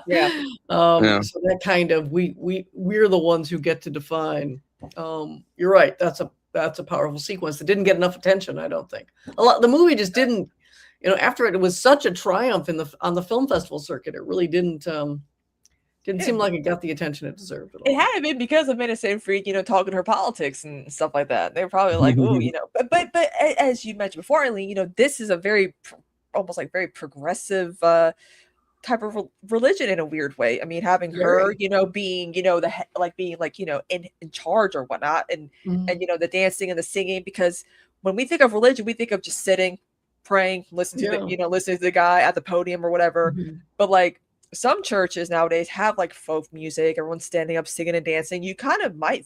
Yeah. So that kind of we're the ones who get to define. You're right. That's a powerful sequence that didn't get enough attention, I don't think. The movie just didn't. After it was such a triumph on the film festival circuit. It really didn't seem like it got the attention it deserved at all. It had been because of Amanda Seyfried, talking her politics and stuff like that. They were probably like, oh, but as you mentioned before, Eileen, this is a very almost like very progressive type of religion in a weird way. I mean, having her, being, in charge or whatnot, and the dancing and the singing, because when we think of religion, we think of just sitting, praying, listening to listening to the guy at the podium or whatever. But like, some churches nowadays have like folk music, everyone's standing up, singing and dancing. You kind of might,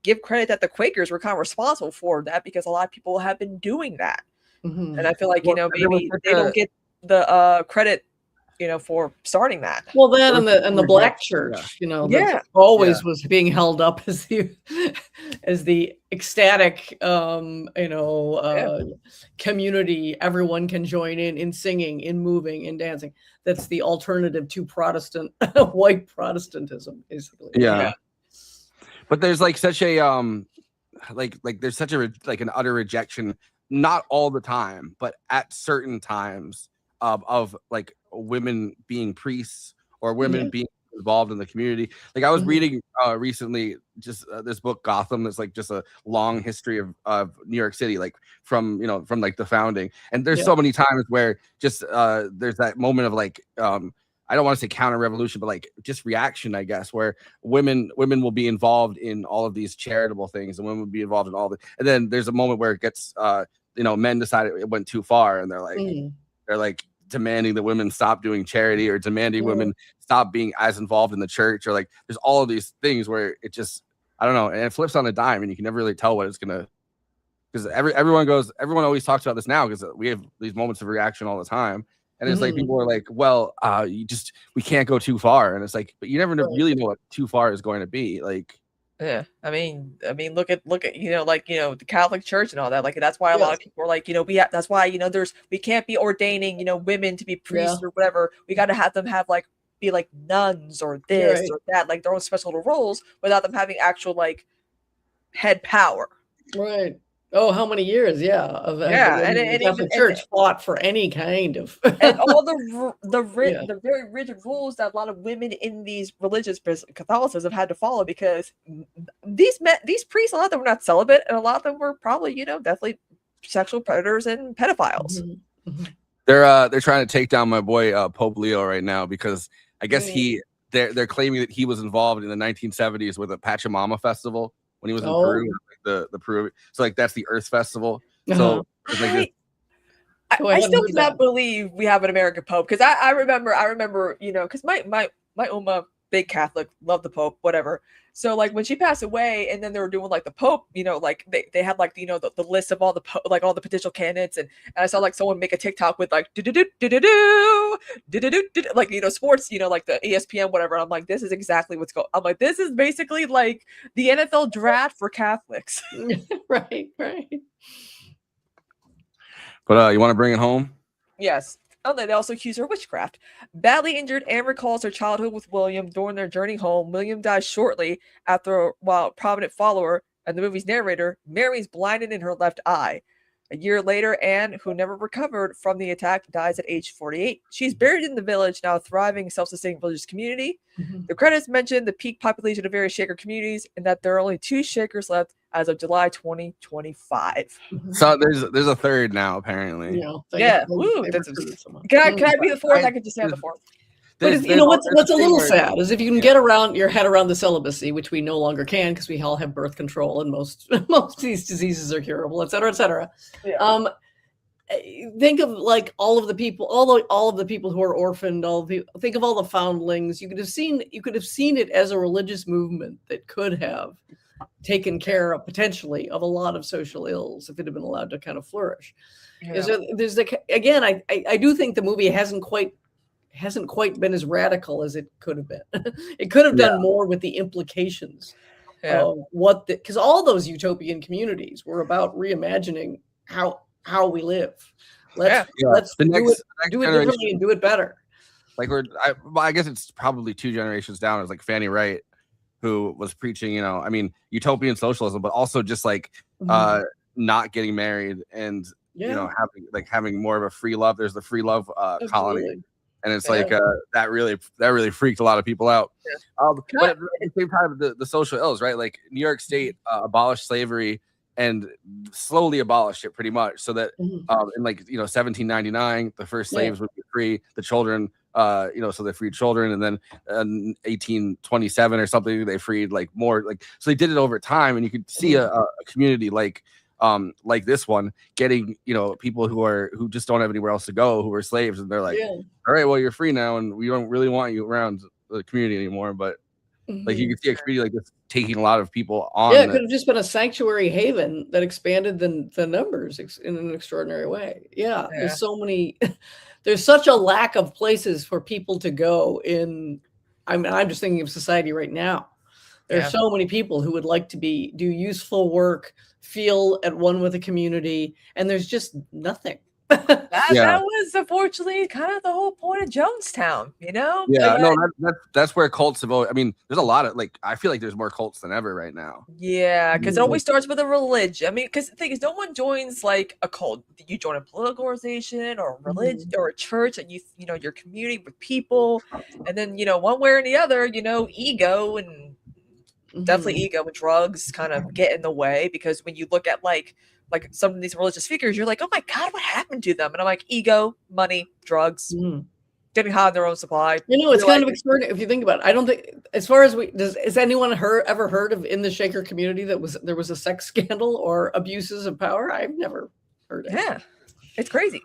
give credit that the Quakers were kind of responsible for that, because a lot of people have been doing that. And I feel like, maybe they don't get the credit, for starting that. Well, that and the black church, that always was being held up as the ecstatic, community. Everyone can join in singing, in moving, in dancing. That's the alternative to Protestant, white Protestantism, basically. Yeah. But there's like such a there's such a an utter rejection, not all the time, but at certain times of like women being priests or women being involved in the community. Like I was reading recently just this book Gotham. That's like just a long history of New York City, like from like the founding. And there's so many times where just there's that moment of like I don't want to say counter revolution, but like just reaction, I guess, where women will be involved in all of these charitable things, and women will be involved in all the, and then there's a moment where it gets men decided it went too far, and they're like demanding that women stop doing charity, or demanding women stop being as involved in the church, or like there's all of these things where it just, I don't know, and it flips on a dime, and you can never really tell what it's gonna, because everyone always talks about this now, because we have these moments of reaction all the time, and it's like people are like, well, we can't go too far, and it's like, but you never really know what too far is going to be. Like, yeah, I mean, look at the Catholic Church and all that. Like, that's why a lot of people are like, that's why we can't be ordaining women to be priests or whatever. We got to have them be like nuns or this or that, like their own special little roles, without them having actual like head power. Right. Oh, how many years? Yeah, of Yeah, the and women in the Catholic even Church fought for any kind of and all Yeah. the very rigid rules that a lot of women in these religious Catholicism had to follow, because these priests, a lot of them were not celibate, and a lot of them were probably, you know, definitely sexual predators and pedophiles. They're trying to take down my boy Pope Leo right now because I guess they're claiming that he was involved in the 1970s with a Pachamama festival when he was in Peru, like the Peru. So like that's the Earth Festival. So it's like this, I still cannot believe we have an American Pope, because I remember, you know, because my Oma, big Catholic, loved the Pope, whatever. So like when she passed away, and then they were doing like the Pope, you know, like they had like, you know, the list of all the like all the potential candidates, and I saw like someone make a TikTok with like like, you know, sports, you know, like the ESPN whatever. I'm like, this is exactly what's going. I'm like, this is basically like the NFL draft for Catholics. Right. but you want to bring it home? Yes. Oh, they also accuse her of witchcraft. Badly injured, Anne recalls her childhood with William. During their journey home, William dies shortly after, while a prominent follower and the movie's narrator, Mary's blinded in her left eye. A year later, Anne, who never recovered from the attack, dies at age 48. She's buried in the village, now a thriving, self-sustaining religious community. The credits mention the peak population of various Shaker communities, and that there are only 2 Shakers left as of July 2025. So there's a third now, apparently. Yeah. Woo, can I be the fourth? I could just say the fourth. But you know what's a little sad is if you can get around your head around the celibacy, which we no longer can because we all have birth control and most of these diseases are curable, et cetera, et cetera. Yeah. Think of like all of the people who are orphaned. Think of all the foundlings. You could have seen it as a religious movement that could have taken care of potentially of a lot of social ills if it had been allowed to kind of flourish. Yeah. So again, I do think the movie hasn't quite been as radical as it could have been. It could have done more with the implications of because all those utopian communities were about reimagining how we live. Let's do it differently and do it better. Like I guess it's probably 2 generations down. It was like Fanny Wright, who was preaching, you know, I mean, utopian socialism, but also just like not getting married and you know having more of a free love. There's the free love colony. And it's like that really freaked a lot of people out. But at the same time, the social ills, right? Like New York State abolished slavery and slowly abolished it pretty much, so that in like 1799, the first slaves would be free. The children, so they freed children, and then in 1827 or something, they freed like more. Like so, they did it over time, and you could see a community like this one getting, people who just don't have anywhere else to go, who are slaves, and they're like, all right, well, you're free now, and we don't really want you around the community anymore. But like you can see a community like this taking a lot of people on. Yeah, it could have just been a sanctuary haven that expanded the numbers in an extraordinary way. Yeah, there's so many. There's such a lack of places for people to go in. I'm just thinking of society right now. There's so many people who would like to do useful work, feel at one with the community, and there's just nothing. That was unfortunately kind of the whole point of Jonestown, Yeah, no, that's where cults have always, I mean, there's a lot of I feel like there's more cults than ever right now. Yeah, because it always starts with a religion. I mean, because the thing is, no one joins like a cult. You join a political organization or a religion or a church, and your community with people, and then one way or the other, ego and definitely ego and drugs kind of get in the way, because when you look at like some of these religious figures, you're like, oh my God, what happened to them? And I'm like, ego, money, drugs, getting high on their own supply. It's kind of extraordinary if you think about it. I don't think, as far as has anyone ever heard of in the Shaker community there was a sex scandal or abuses of power? I've never heard of it. Yeah, it's crazy.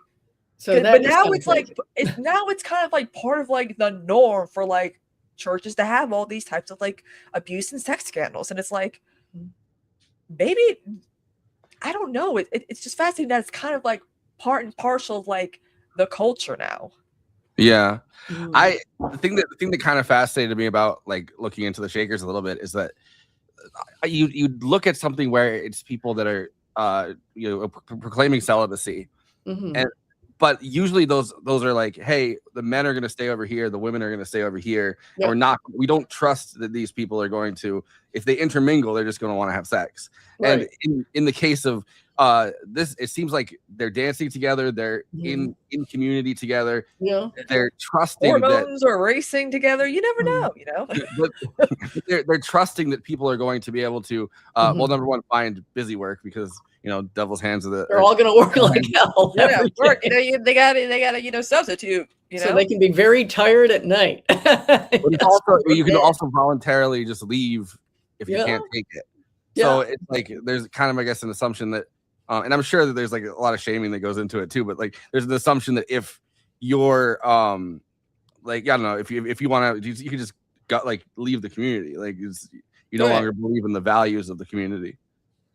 So but now it's like it's kind of like part of like the norm for like churches to have all these types of like abuse and sex scandals, and it's like, maybe, I don't know, it's just fascinating that it's kind of like part and parcel of like the culture now. The thing that kind of fascinated me about like looking into the Shakers a little bit is that you look at something where it's people that are proclaiming celibacy, but usually those are like, hey, the men are going to stay over here, the women are going to stay over here. And we don't trust that these people are going to, if they intermingle, they're just going to want to have sex. Right. And in the case of it seems like they're dancing together, they're in community together, Yeah. they're trusting Hormones are racing together. You never know, you know. they're trusting that people are going to be able to well, number one, find busy work, because devil's hands they're all going to work like hell. Yeah, work. They got substitute. So they can be very tired at night. But also, you can also voluntarily just leave if you can't take it. So it's like there's kind of, I guess, an assumption that, and I'm sure that there's like a lot of shaming that goes into it too. But like, there's an assumption that if you're like, I don't know, if you want to, you can just leave the community. Like, you no longer believe in the values of the community.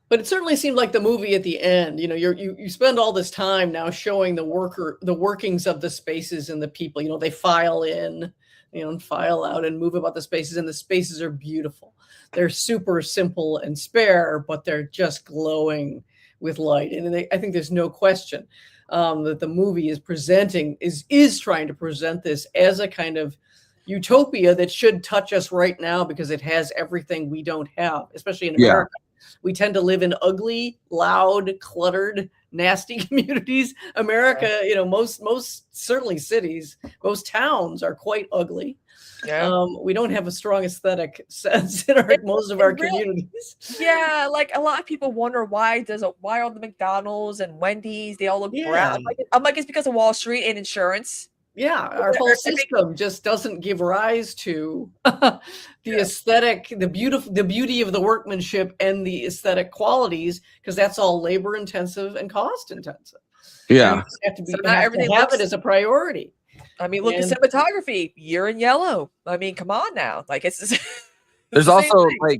But it certainly seemed like the movie at the end, you spend all this time now showing the workings of the spaces and the people. They file in, and file out and move about the spaces, and the spaces are beautiful. They're super simple and spare, but they're just glowing with light. And I think there's no question that the movie is trying to present this as a kind of utopia that should touch us right now, because it has everything we don't have, especially in America. We tend to live in ugly, loud, cluttered, nasty communities. America, most certainly cities, most towns are quite ugly. Yeah. We don't have a strong aesthetic sense in most of our communities. Yeah, like a lot of people wonder why all the McDonald's and Wendy's, they all look brown. I'm like, it's because of Wall Street and insurance. Yeah, our whole system just doesn't give rise to the aesthetic, the beauty of the workmanship and the aesthetic qualities, because that's all labor intensive and cost intensive. Yeah, you have to have it as a priority. I mean, look at cinematography. You're in yellow. I mean, come on now. Like, it's there's also like,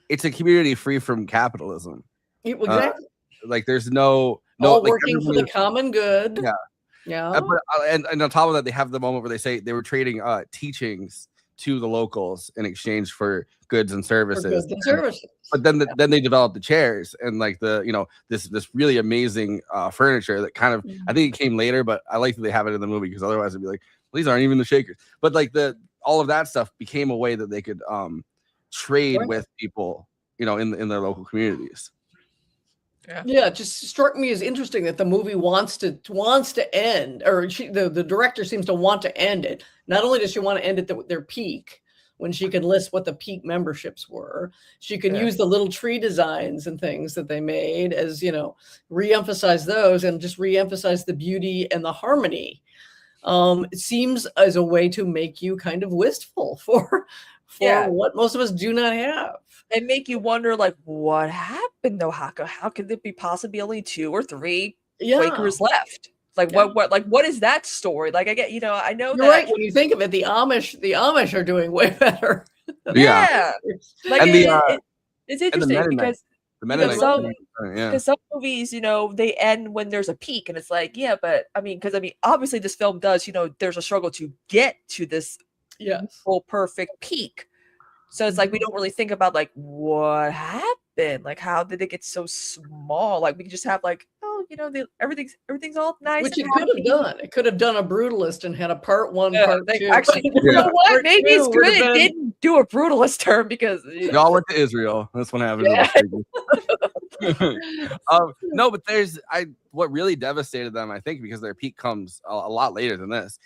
it's a community free from capitalism. Exactly. Like, there's no working for the common good. Yeah. Yeah, and on top of that, they have the moment where they say they were trading teachings to the locals in exchange for goods and services. But then they developed the chairs and like this really amazing furniture that kind of, I think it came later, but I like that they have it in the movie, because otherwise it'd be like, well, these aren't even the Shakers. But like all of that stuff became a way that they could trade with people, in their local communities. Yeah, it just struck me as interesting that the movie wants to end, or the director seems to want to end it. Not only does she want to end at their peak, when she can list what the peak memberships were, she can use the little tree designs and things that they made as, re-emphasize those and just re-emphasize the beauty and the harmony. It seems as a way to make you kind of wistful for what most of us do not have. And make you wonder, like, what happened though? How could there be possibly only 2 or 3 Quakers left? Like, what is that story? Like, I get, I know you're right. When you think of it, the Amish are doing way better. Yeah. Like, and it's interesting because some movies, they end when there's a peak, and it's like, obviously this film does, there's a struggle to get to this full perfect peak. So it's like we don't really think about like what happened, like how did it get so small? Like we can just have like, everything's all nice. Which it could have done. It could have done a Brutalist and had a part 1, part 2. Actually, you know what? Maybe it's good it didn't do a Brutalist term, because y'all went to Israel. That's what happened. No, but what really devastated them, I think, because their peak comes a lot later than this,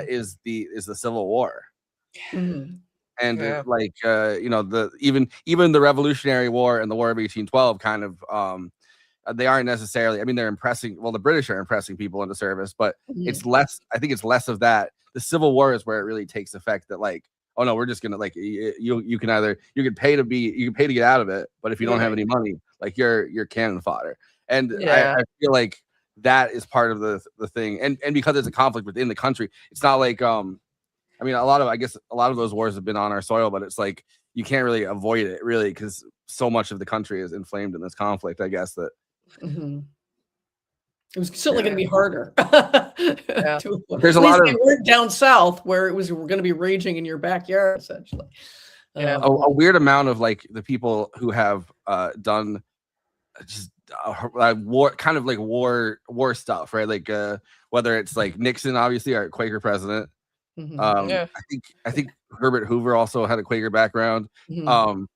is the Civil War. Mm-hmm. And even the Revolutionary War and the War of 1812 kind of they aren't necessarily, they're impressing, the British are impressing people into service, but it's less of that. The Civil War is where it really takes effect, that like, oh no, we're just gonna like, you can pay to get out of it, but if you don't have any money, like you're cannon fodder. And I feel like that is part of the thing, and because it's a conflict within the country, it's not like a lot of those wars have been on our soil, but it's like you can't really avoid it, really, because so much of the country is inflamed in this conflict. I guess that it was certainly going to be harder. There's a lot of work down south where it was going to be raging in your backyard, essentially. A weird amount of like the people who have done just war, kind of like war stuff, right? Like whether it's like Nixon, obviously our Quaker president. I think Herbert Hoover also had a Quaker background. But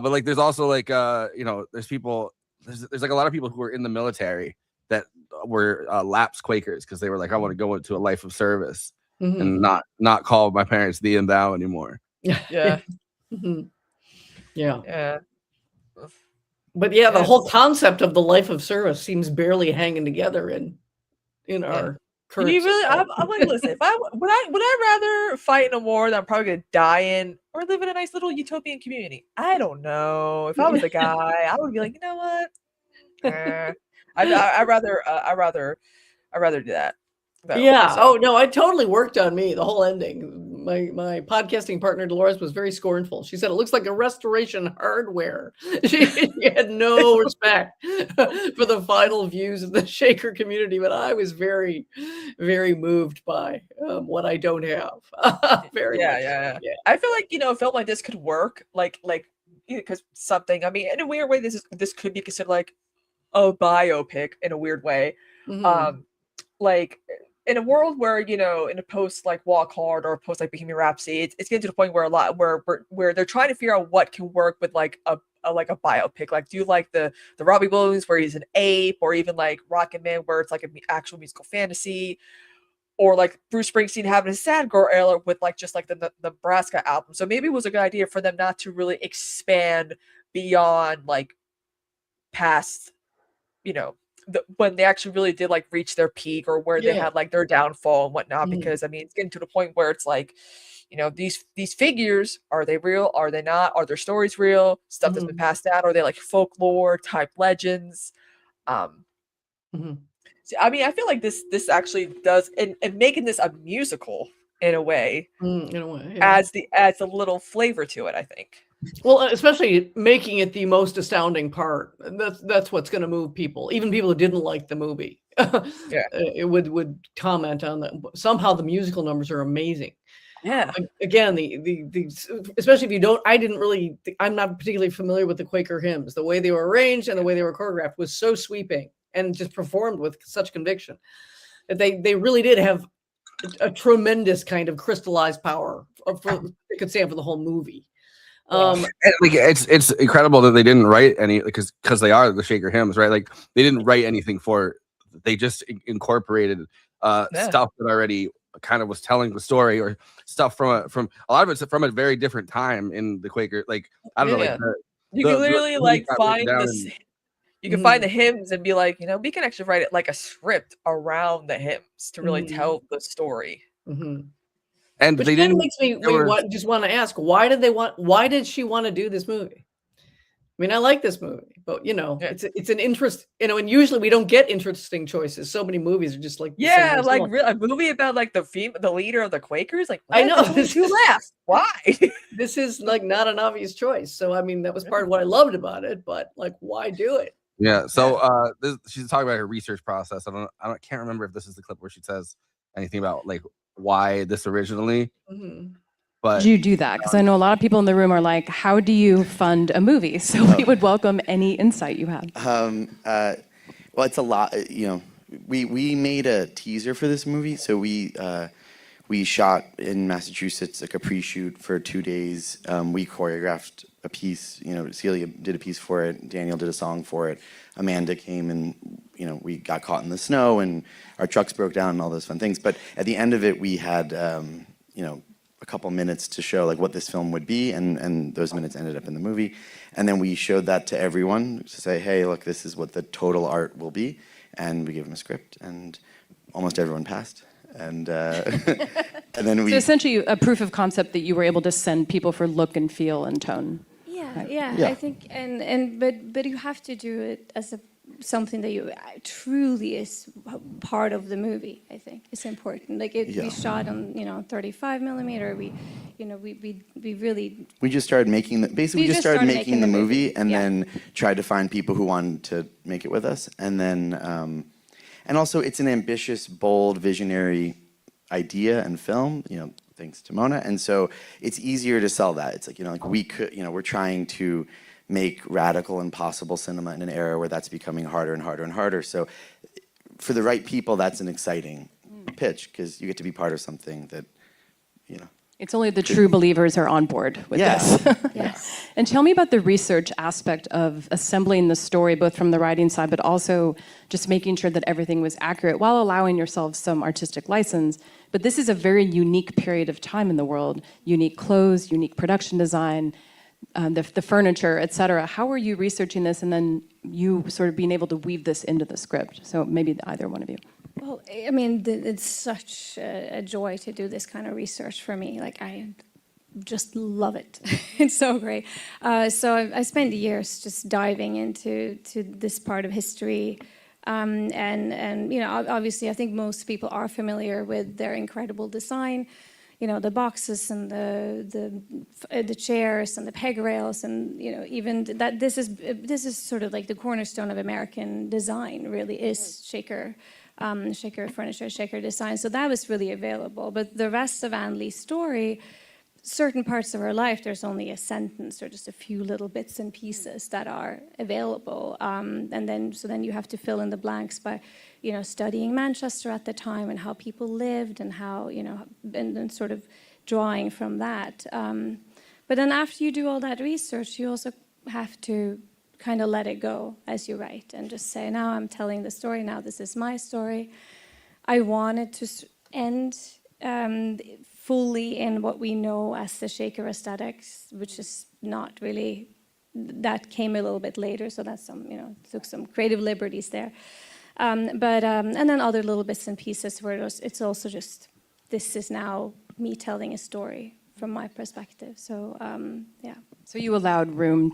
like there's also like there's people there's like a lot of people who were in the military that were lapsed Quakers because they were like, I want to go into a life of service and not call my parents thee and thou anymore. Yeah. Yeah. But yeah, the whole concept of the life of service seems barely hanging together in our current. You really? I'm like, listen. Would I rather fight in a war that I'm probably gonna die in, or live in a nice little utopian community? I don't know. If I was a guy, I would be like, you know what? I'd rather do that. Yeah. Oh no, it totally worked on me. The whole ending. My podcasting partner Dolores was very scornful. She said it looks like a restoration hardware. She had no respect for the final views of the Shaker community, but I was very, very moved by what I don't have. Very much. Yeah. I feel like a film like this could work, like because something. I mean, in a weird way, this could be considered like a biopic in a weird way. Like in a world where in a post like Walk Hard or a post like Bohemian Rhapsody, it's getting to the point where where they're trying to figure out what can work with like a biopic. Like, do you like the Robbie Williams where he's an ape, or even like Rocket Man where it's like an actual musical fantasy, or like Bruce Springsteen having a sad girl era with like just like the Nebraska album. So maybe it was a good idea for them not to really expand beyond like past, when they actually really did like reach their peak, or where they had like their downfall and whatnot. Because I mean, it's getting to the point where it's like, these figures, are they real? Are they not? Are their stories real? Stuff that's been passed down? Are they like folklore type legends? So, I mean, I feel like this actually does, and making this a musical in a way adds a little flavor to it, I think. Well, especially making it the most astounding part. That's what's going to move people, even people who didn't like the movie. It would comment on that. Somehow the musical numbers are amazing. Yeah. Again, the especially if you don't, I'm not particularly familiar with the Quaker hymns. The way they were arranged and the way they were choreographed was so sweeping and just performed with such conviction that they really did have a tremendous kind of crystallized power they could stand for the whole movie. It's incredible that they didn't write any, because they are the Shaker hymns, right? Like, they didn't write anything for it. They just incorporated stuff that already kind of was telling the story, or stuff from a lot of it's from a very different time in the Quaker. Like, I don't know, like you can literally like find this. You can find the hymns and be like, we can actually write it like a script around the hymns to really tell the story. And which they kind didn't of makes me just want to ask, why did she want to do this movie? I mean, I like this movie, but it's an interest, and usually we don't get interesting choices. So many movies are just like, like a movie about like the leader of the Quakers. Like, I know who left? Why? This is like not an obvious choice. So I mean, that was part of what I loved about it. But like, why do it? Yeah. So she's talking about her research process. I can't remember if this is the clip where she says anything about like why this originally. But did you do that? Because I know a lot of people in the room are like, how do you fund a movie? So we would welcome any insight you had. Well, it's a lot. We made a teaser for this movie. So we shot in Massachusetts, like a pre-shoot for 2 days. We choreographed a piece. Celia did a piece for it. Daniel did a song for it. Amanda came and we got caught in the snow and our trucks broke down and all those fun things. But at the end of it, we had a couple minutes to show like what this film would be, and those minutes ended up in the movie. And then we showed that to everyone to say, hey, look, this is what the total art will be. And we gave them a script, and almost everyone passed. And and then so essentially a proof of concept that you were able to send people for look and feel and tone. Yeah. I think, but you have to do it as something that you truly is part of the movie. I think it's important. Like we shot on 35 millimeter. We really just started making the movie, and then tried to find people who wanted to make it with us, and then and also it's an ambitious, bold, visionary idea and film. Thanks to Mona, and so it's easier to sell that. It's like we could we're trying to make radical, impossible cinema in an era where that's becoming harder and harder and harder. So for the right people, that's an exciting pitch, because you get to be part of something that It's only the true believers are on board with this. Yes. And tell me about the research aspect of assembling the story, both from the writing side, but also just making sure that everything was accurate while allowing yourselves some artistic license. But this is a very unique period of time in the world, unique clothes, unique production design, the furniture, et cetera. How are you researching this and then you sort of being able to weave this into the script? So maybe either one of you. Well, I mean, it's such a joy to do this kind of research for me. Like, I just love it. It's so great. So I spent years just diving into this part of history. And you know, obviously, I think most people are familiar with their incredible design. You know, the boxes and the chairs and the peg rails, and you know, even that this is sort of like the cornerstone of American design. Really, is shaker furniture, shaker design. So that was really available. But the rest of Ann Lee's story, certain parts of her life, there's only a sentence or just a few little bits and pieces that are available. And then you have to fill in the blanks by, you know, studying Manchester at the time and how people lived and how, you know, and sort of drawing from that. But then after you do all that research, you also have to kind of let it go as you write and just say, now I'm telling the story, now this is my story. I wanted to end fully in what we know as the shaker aesthetics, which is not really, that came a little bit later, so that's some, you know, took some creative liberties there. And then other little bits and pieces where it's also just, this is now me telling a story from my perspective. So, yeah. So you allowed room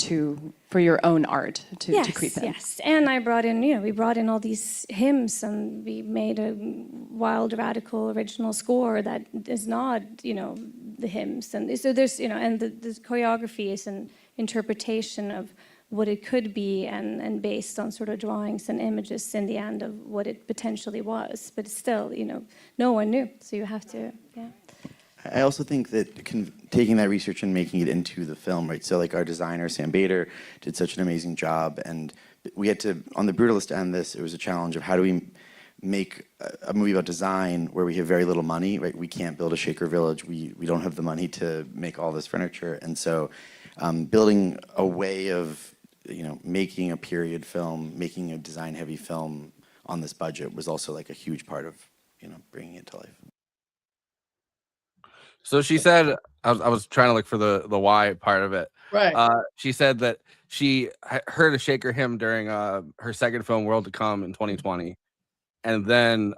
for your own art to creep in. Yes, and I brought in, you know, we brought in all these hymns and we made a wild, radical, original score that is not, you know, the hymns. And so there's, you know, and the choreography is an interpretation of what it could be and based on sort of drawings and images in the end of what it potentially was. But still, you know, no one knew, so you have to, yeah. I also think that taking that research and making it into the film, right? So like our designer, Sam Bader, did such an amazing job. And we had to, on the Brutalist end this, it was a challenge of how do we make a movie about design where we have very little money, right? We can't build a shaker village. We don't have the money to make all this furniture. And so building a way of, you know, making a period film, making a design heavy film on this budget was also like a huge part of, you know, bringing it to life. So she said, I was trying to look for the why part of it. Right. She said that she heard a shaker hymn during her second film, World to Come, in 2020. And then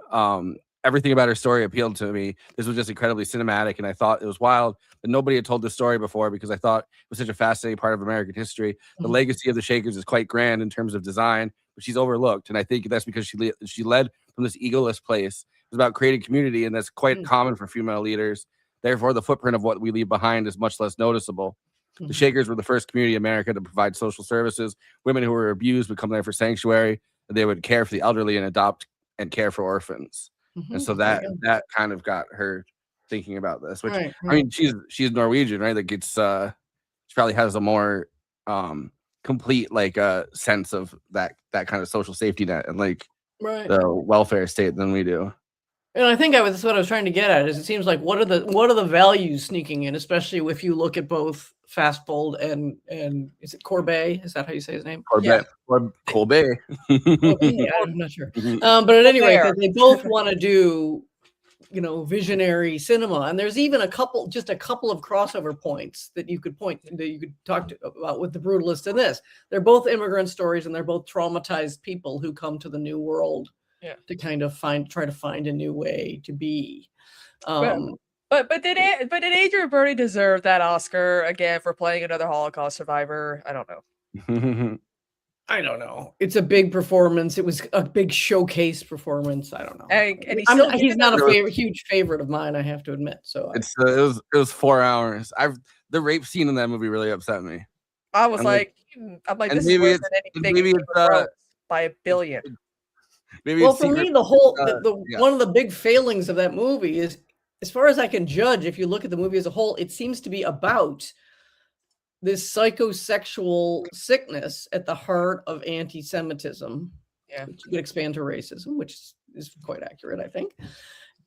everything about her story appealed to me. This was just incredibly cinematic, and I thought it was wild that nobody had told this story before because I thought it was such a fascinating part of American history. The legacy of the Shakers is quite grand in terms of design, but she's overlooked. And I think that's because she led from this egoless place. It was about creating community, and that's quite common for female leaders. Therefore, the footprint of what we leave behind is much less noticeable. The Shakers were the first community in America to provide social services. Women who were abused would come there for sanctuary, and they would care for the elderly and adopt and care for orphans. And so that kind of got her thinking about this. Which I mean, she's Norwegian, right? That gets she probably has a more complete like sense of that kind of social safety net and like the welfare state than we do. And I think that's what I was trying to get at. Is it seems like what are the values sneaking in, especially if you look at both Fastvold and is it Corbet? Is that how you say his name? Corbet. Yeah. Corbet. I'm not sure. But at any rate, they both want to do, you know, visionary cinema, and there's even a couple of crossover points that you could talk about with the Brutalist and this. They're both immigrant stories, and they're both traumatized people who come to the new world. To kind of try to find a new way to be. But did Adrian Brody deserve that Oscar again for playing another Holocaust survivor? I don't know. I don't know. It's a big performance. It was a big showcase performance. I don't know. And he's not a huge favorite of mine, I have to admit. So it was 4 hours. The rape scene in that movie really upset me. I was like, this is worse than anything by a billion. Well, for me, one of the big failings of that movie is, as far as I can judge, if you look at the movie as a whole, it seems to be about this psychosexual sickness at the heart of anti-Semitism. Yeah, which you could expand to racism, which is quite accurate, I think.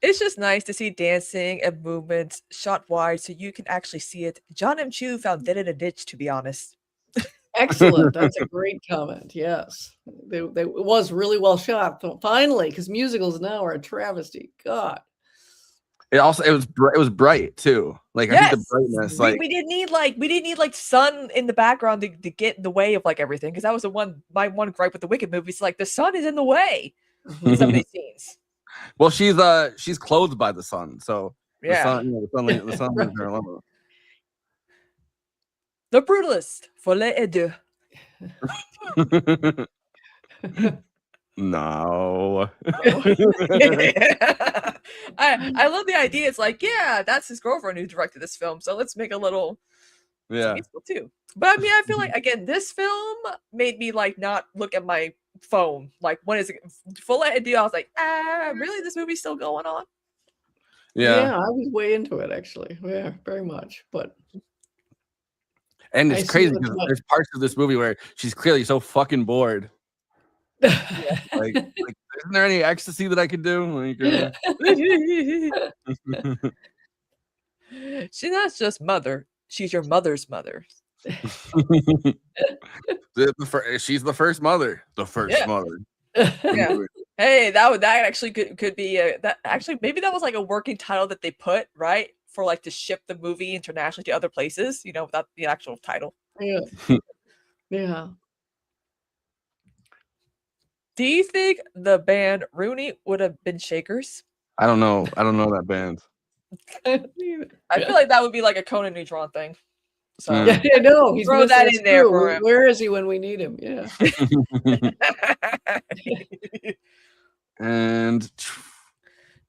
It's just nice to see dancing and movements shot wide so you can actually see it. John M. Chu found dead in a ditch, to be honest. Excellent. That's a great comment. Yes. It was really well shot. Finally, because musicals now are a travesty. God. It was bright too. Like I Yes, think the brightness, like we didn't need like sun in the background to get in the way of like everything, because that was my one gripe with the Wicked movies. Like the sun is in the way in some of these scenes. well, she's clothed by the sun, so Yeah. the sun leaves her alone. The Brutalist, folie et deux. No. I love the idea. It's like, yeah, that's his girlfriend who directed this film, so let's make a little Yeah. musical too. But I mean, I feel like again, this film made me like not look at my phone. Like, when is it? Folie et deux? I was like, really? This movie's still going on? Yeah. I was way into it actually. Yeah, very much. But And I it's see crazy what's because what. there's parts of this movie where she's clearly so fucking bored. Like isn't there any ecstasy that I could do? Like, She's not just mother; she's your mother's mother. she's the first mother. The first Yeah. mother. Yeah. Hey, that actually could be that actually maybe that was like a working title that they put right for like to ship the movie internationally to other places. You know, without the actual title. Yeah. Yeah. Do you think the band Rooney would have been Shakers? I don't know that band. I feel like that would be like a Conan Neutron thing. So Mm. Yeah, no, he's Throw that missing in there too. for him. Where is he when we need him? Yeah. And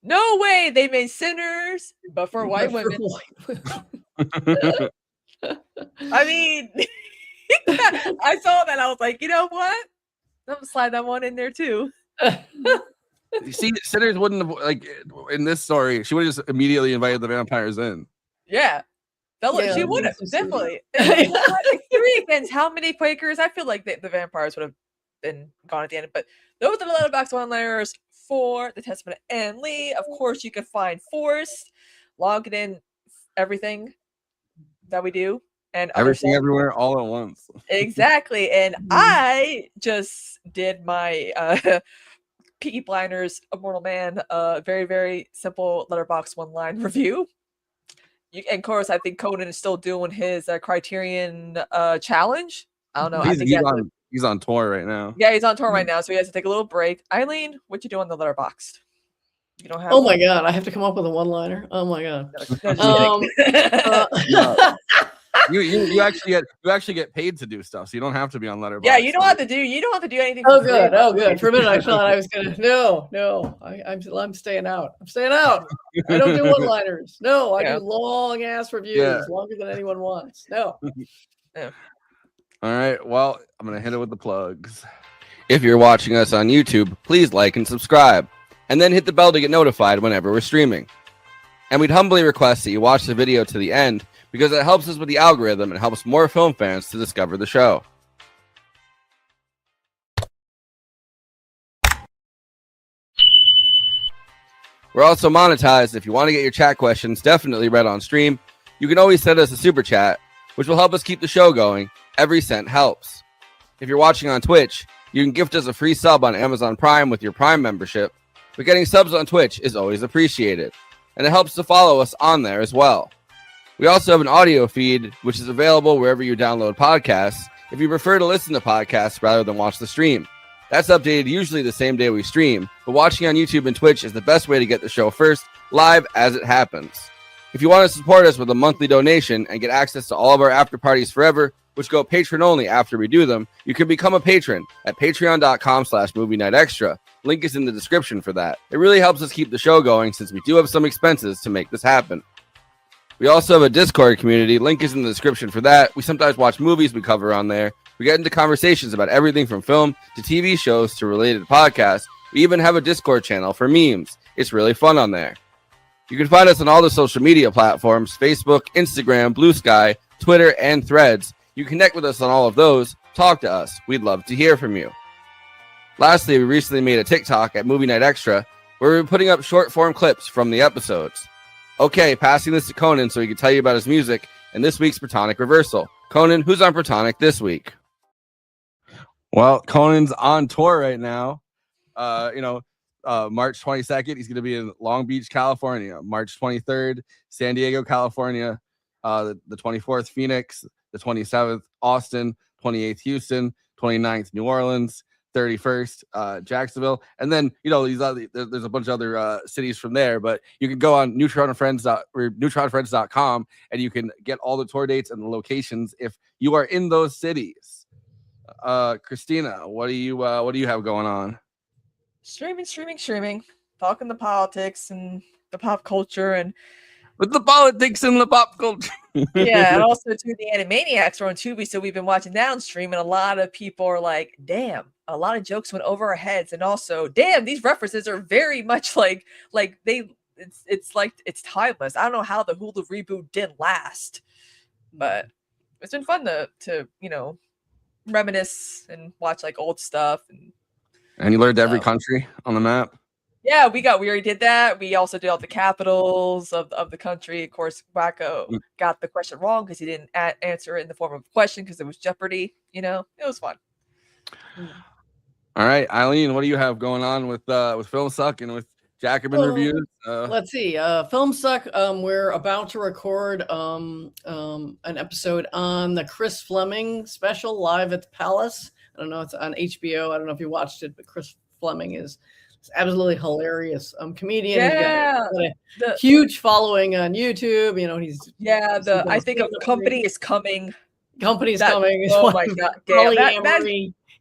No way they made Sinners, but for white But for women. white I mean, I saw that. I was like, you know what? I'm gonna slide that one in there too. you see, Sinners wouldn't have like in this story. She would have just immediately invited the vampires in. Yeah. Yeah, She would have, that's just definitely. Like, 3 against how many Quakers? I feel like the vampires would have been gone at the end. But those are the letterbox one-liners for The Testament of Anne Lee. Of course, you can find Forrest logged in everything that we do. And other Everything stuff. everywhere all at once. Exactly. And I just did my Peaky Blinders Immortal Man very, very simple letterbox one-line review. And of course, I think Conan is still doing his Criterion challenge. I don't know. I think He's on tour right now. yeah, he's on tour right now, so he has to take a little break. Eileen, what you do on the letterbox? You don't have. Oh my god, I have to come up with a one-liner. Oh my god. No, No. You actually get paid to do stuff, so you don't have to be on Letterboxd. yeah, you don't have to do anything. Oh for free. good. Oh good. For a minute I thought I was gonna no. I'm staying out. I'm staying out. I don't do one-liners. No, I do long ass reviews, longer than anyone wants. No. All right, well, I'm going to hit it with the plugs. If you're watching us on YouTube, please like and subscribe, and then hit the bell to get notified whenever we're streaming. And we'd humbly request that you watch the video to the end, because it helps us with the algorithm and helps more film fans to discover the show. We're also monetized. If you want to get your chat questions definitely read on stream, you can always send us a super chat, which will help us keep the show going. Every cent helps. If you're watching on Twitch, you can gift us a free sub on Amazon Prime with your Prime membership, but getting subs on Twitch is always appreciated, and it helps to follow us on there as well. We also have an audio feed, which is available wherever you download podcasts, if you prefer to listen to podcasts rather than watch the stream. That's updated usually the same day we stream, but watching on YouTube and Twitch is the best way to get the show first, live as it happens. If you want to support us with a monthly donation and get access to all of our after parties forever, which go patron only after we do them, you can become a patron at patreon.com/movie night extra. Link is in the description for that. It really helps us keep the show going since we do have some expenses to make this happen. We also have a Discord community. Link is in the description for that. We sometimes watch movies we cover on there. We get into conversations about everything from film to TV shows to related podcasts. We even have a Discord channel for memes. It's really fun on there. You can find us on all the social media platforms: Facebook, Instagram, Blue Sky, Twitter, and Threads. You connect with us on all of those. Talk to us. We'd love to hear from you. Lastly, we recently made a TikTok at Movie Night Extra. We're putting up short form clips from the episodes. Okay, passing this to Conan so he can tell you about his music and this week's Protonic Reversal. Conan, who's on Protonic this week? Well, Conan's on tour right now. March 22nd, he's going to be in Long Beach, California. March 23rd, San Diego, California. The 24th, Phoenix. The 27th, Austin. 28th, Houston. 29th, New Orleans. 31st, Jacksonville. And then, there's a bunch of other cities from there. But you can go on neutronfriends.com and you can get all the tour dates and the locations if you are in those cities. Kristina, what do you have going on? Streaming, talking the politics and the pop culture and with the politics and the pop culture. Yeah, and also to the Animaniacs are on Tubi, so we've been watching downstream, and a lot of people are like, "Damn, a lot of jokes went over our heads," and also, "Damn, these references are very much like it's like it's timeless." I don't know how the Hulu reboot did last, but it's been fun to reminisce and watch like old stuff and you learned every country on the map. Yeah, we already did that. We also did all the capitals of the country. Of course, Wacko got the question wrong because he didn't answer it in the form of a question because it was Jeopardy. It was fun. All right, Eileen, what do you have going on with Film Suck and with Jacobin reviews? Let's see. Film Suck. We're about to record an episode on the Chris Fleming special live at the Palace. I don't know. It's on HBO. I don't know if you watched it, but Chris Fleming is absolutely hilarious comedian. Yeah, he's got a huge following on YouTube. I think a company is coming. Company's coming. Oh my god,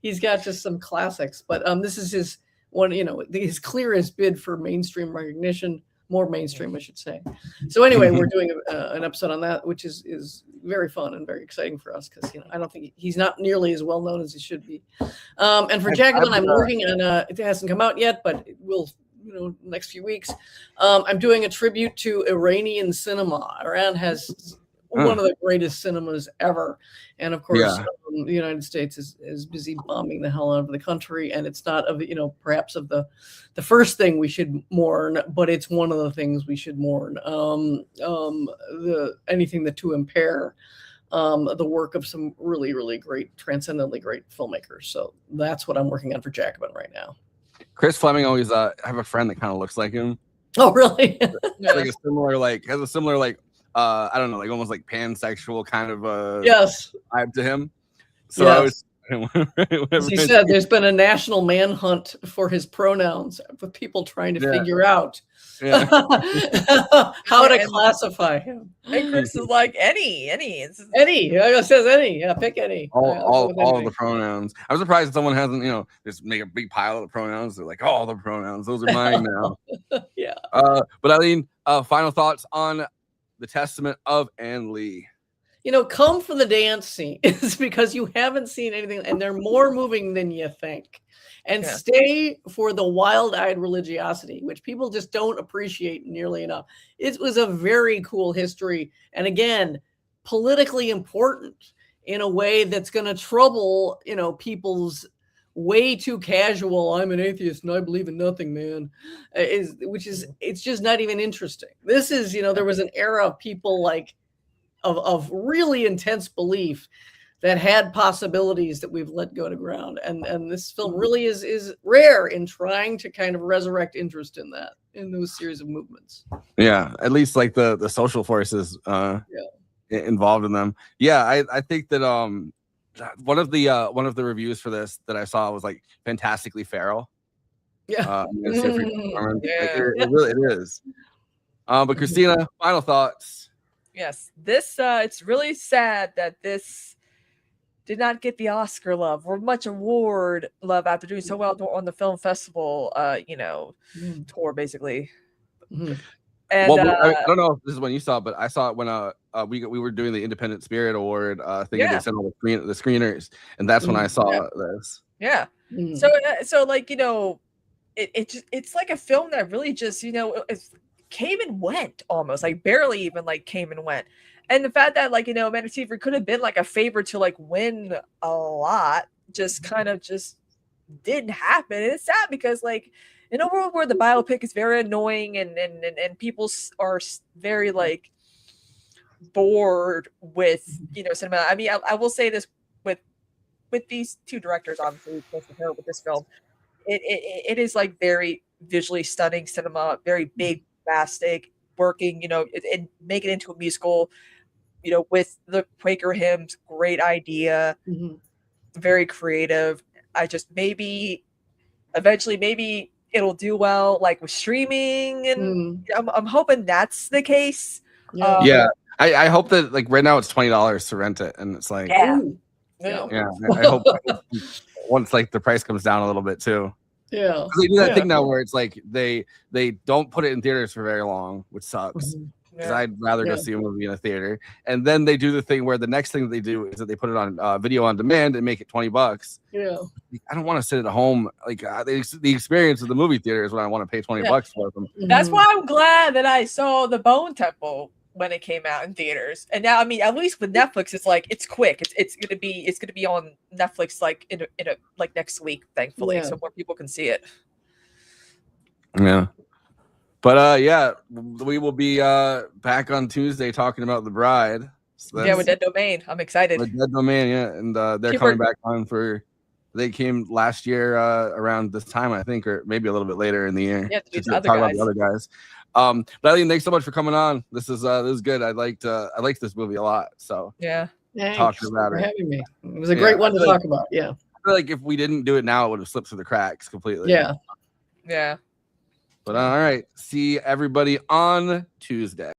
he's got just some classics. But this is his one. His clearest bid for mainstream recognition, more mainstream, I should say. So anyway, we're doing an episode on that, which is very fun and very exciting for us because I don't think he's not nearly as well known as he should be. And for Jacobin, I'm working on it hasn't come out yet, but it will, next few weeks. I'm doing a tribute to Iranian cinema. Iran has one of the greatest cinemas ever, and of course, the United States is busy bombing the hell out of the country, and it's not perhaps of the first thing we should mourn, but it's one of the things we should mourn. Anything that to impair the work of some really, really great, transcendently great filmmakers. So that's what I'm working on for Jacobin right now. Chris Fleming always I have a friend that kind of looks like him. Oh, really? Has a similar I don't know, like almost like pansexual kind of vibe to him. So yes. As he said, there's been a national manhunt for his pronouns, with people trying to figure out how to classify him. And Chris is like any. It says any. Yeah, pick any. All of the pronouns. I'm surprised someone hasn't, just make a big pile of the pronouns. They're like, all the pronouns. Those are mine now. Yeah. But Eileen, final thoughts on The Testament of Ann Lee. Come for the dance scene. It's because you haven't seen anything, and they're more moving than you think. And stay for the wild-eyed religiosity, which people just don't appreciate nearly enough. It was a very cool history, and again, politically important in a way that's going to trouble, people's way too casual, I'm an atheist and I believe in nothing, man, it's just not even interesting. This is, there was an era of people of really intense belief that had possibilities that we've let go to ground. And this film really is rare in trying to kind of resurrect interest in those series of movements. Yeah, at least like the social forces involved in them. Yeah, I think that one of the reviews for this that I saw was like fantastically feral. Yeah. It really is. But Kristina, final thoughts. Yes, this it's really sad that this did not get the Oscar love or much award love after doing so well on the film festival, tour basically. Mm-hmm. And I don't know if this is when you saw it, but I saw it when we were doing the Independent Spirit Award thing. They sent all the screeners, and that's when I saw this. Yeah. Mm-hmm. So like it's like a film that really just it's came and went almost, like barely even like came and went. And the fact that Amanda Seyfried could have been like a favorite to like win a lot, just kind of just didn't happen. And it's sad because like in a world where the biopic is very annoying and people are very like bored with cinema. I mean, I will say this with these two directors, obviously with this film, it is like very visually stunning cinema, very big, bombastic, working, and make it into a musical, with the Quaker hymns, great idea, very creative. I just eventually it'll do well, like with streaming, and I'm hoping that's the case. Yeah, I hope that like right now it's $20 to rent it, and it's like Yeah. I hope once like the price comes down a little bit too. Yeah, they do that thing now where it's like they don't put it in theaters for very long, which sucks. Because I'd rather go see a movie in a theater, and then they do the thing where the next thing that they do is that they put it on video on demand and make it $20. Yeah, I don't want to sit at home. Like the experience of the movie theater is when I want to pay $20 for them. That's why I'm glad that I saw The Bone Temple when it came out in theaters. And now, I mean, at least with Netflix, it's like it's quick. It's gonna be on Netflix like in a like next week, thankfully, so more people can see it. Yeah. But we will be back on Tuesday talking about The Bride. So with Dead Domain. I'm excited. With Dead Domain, and they're coming back on for. They came last year around this time, I think, or maybe a little bit later in the year. Yeah, to talk about the other guys. But Eileen, thanks so much for coming on. This is good. I liked this movie a lot. So talking about for it. having me. It was a great one to talk about. Yeah. I feel like if we didn't do it now, it would have slipped through the cracks completely. Yeah. But all right, see everybody on Tuesday.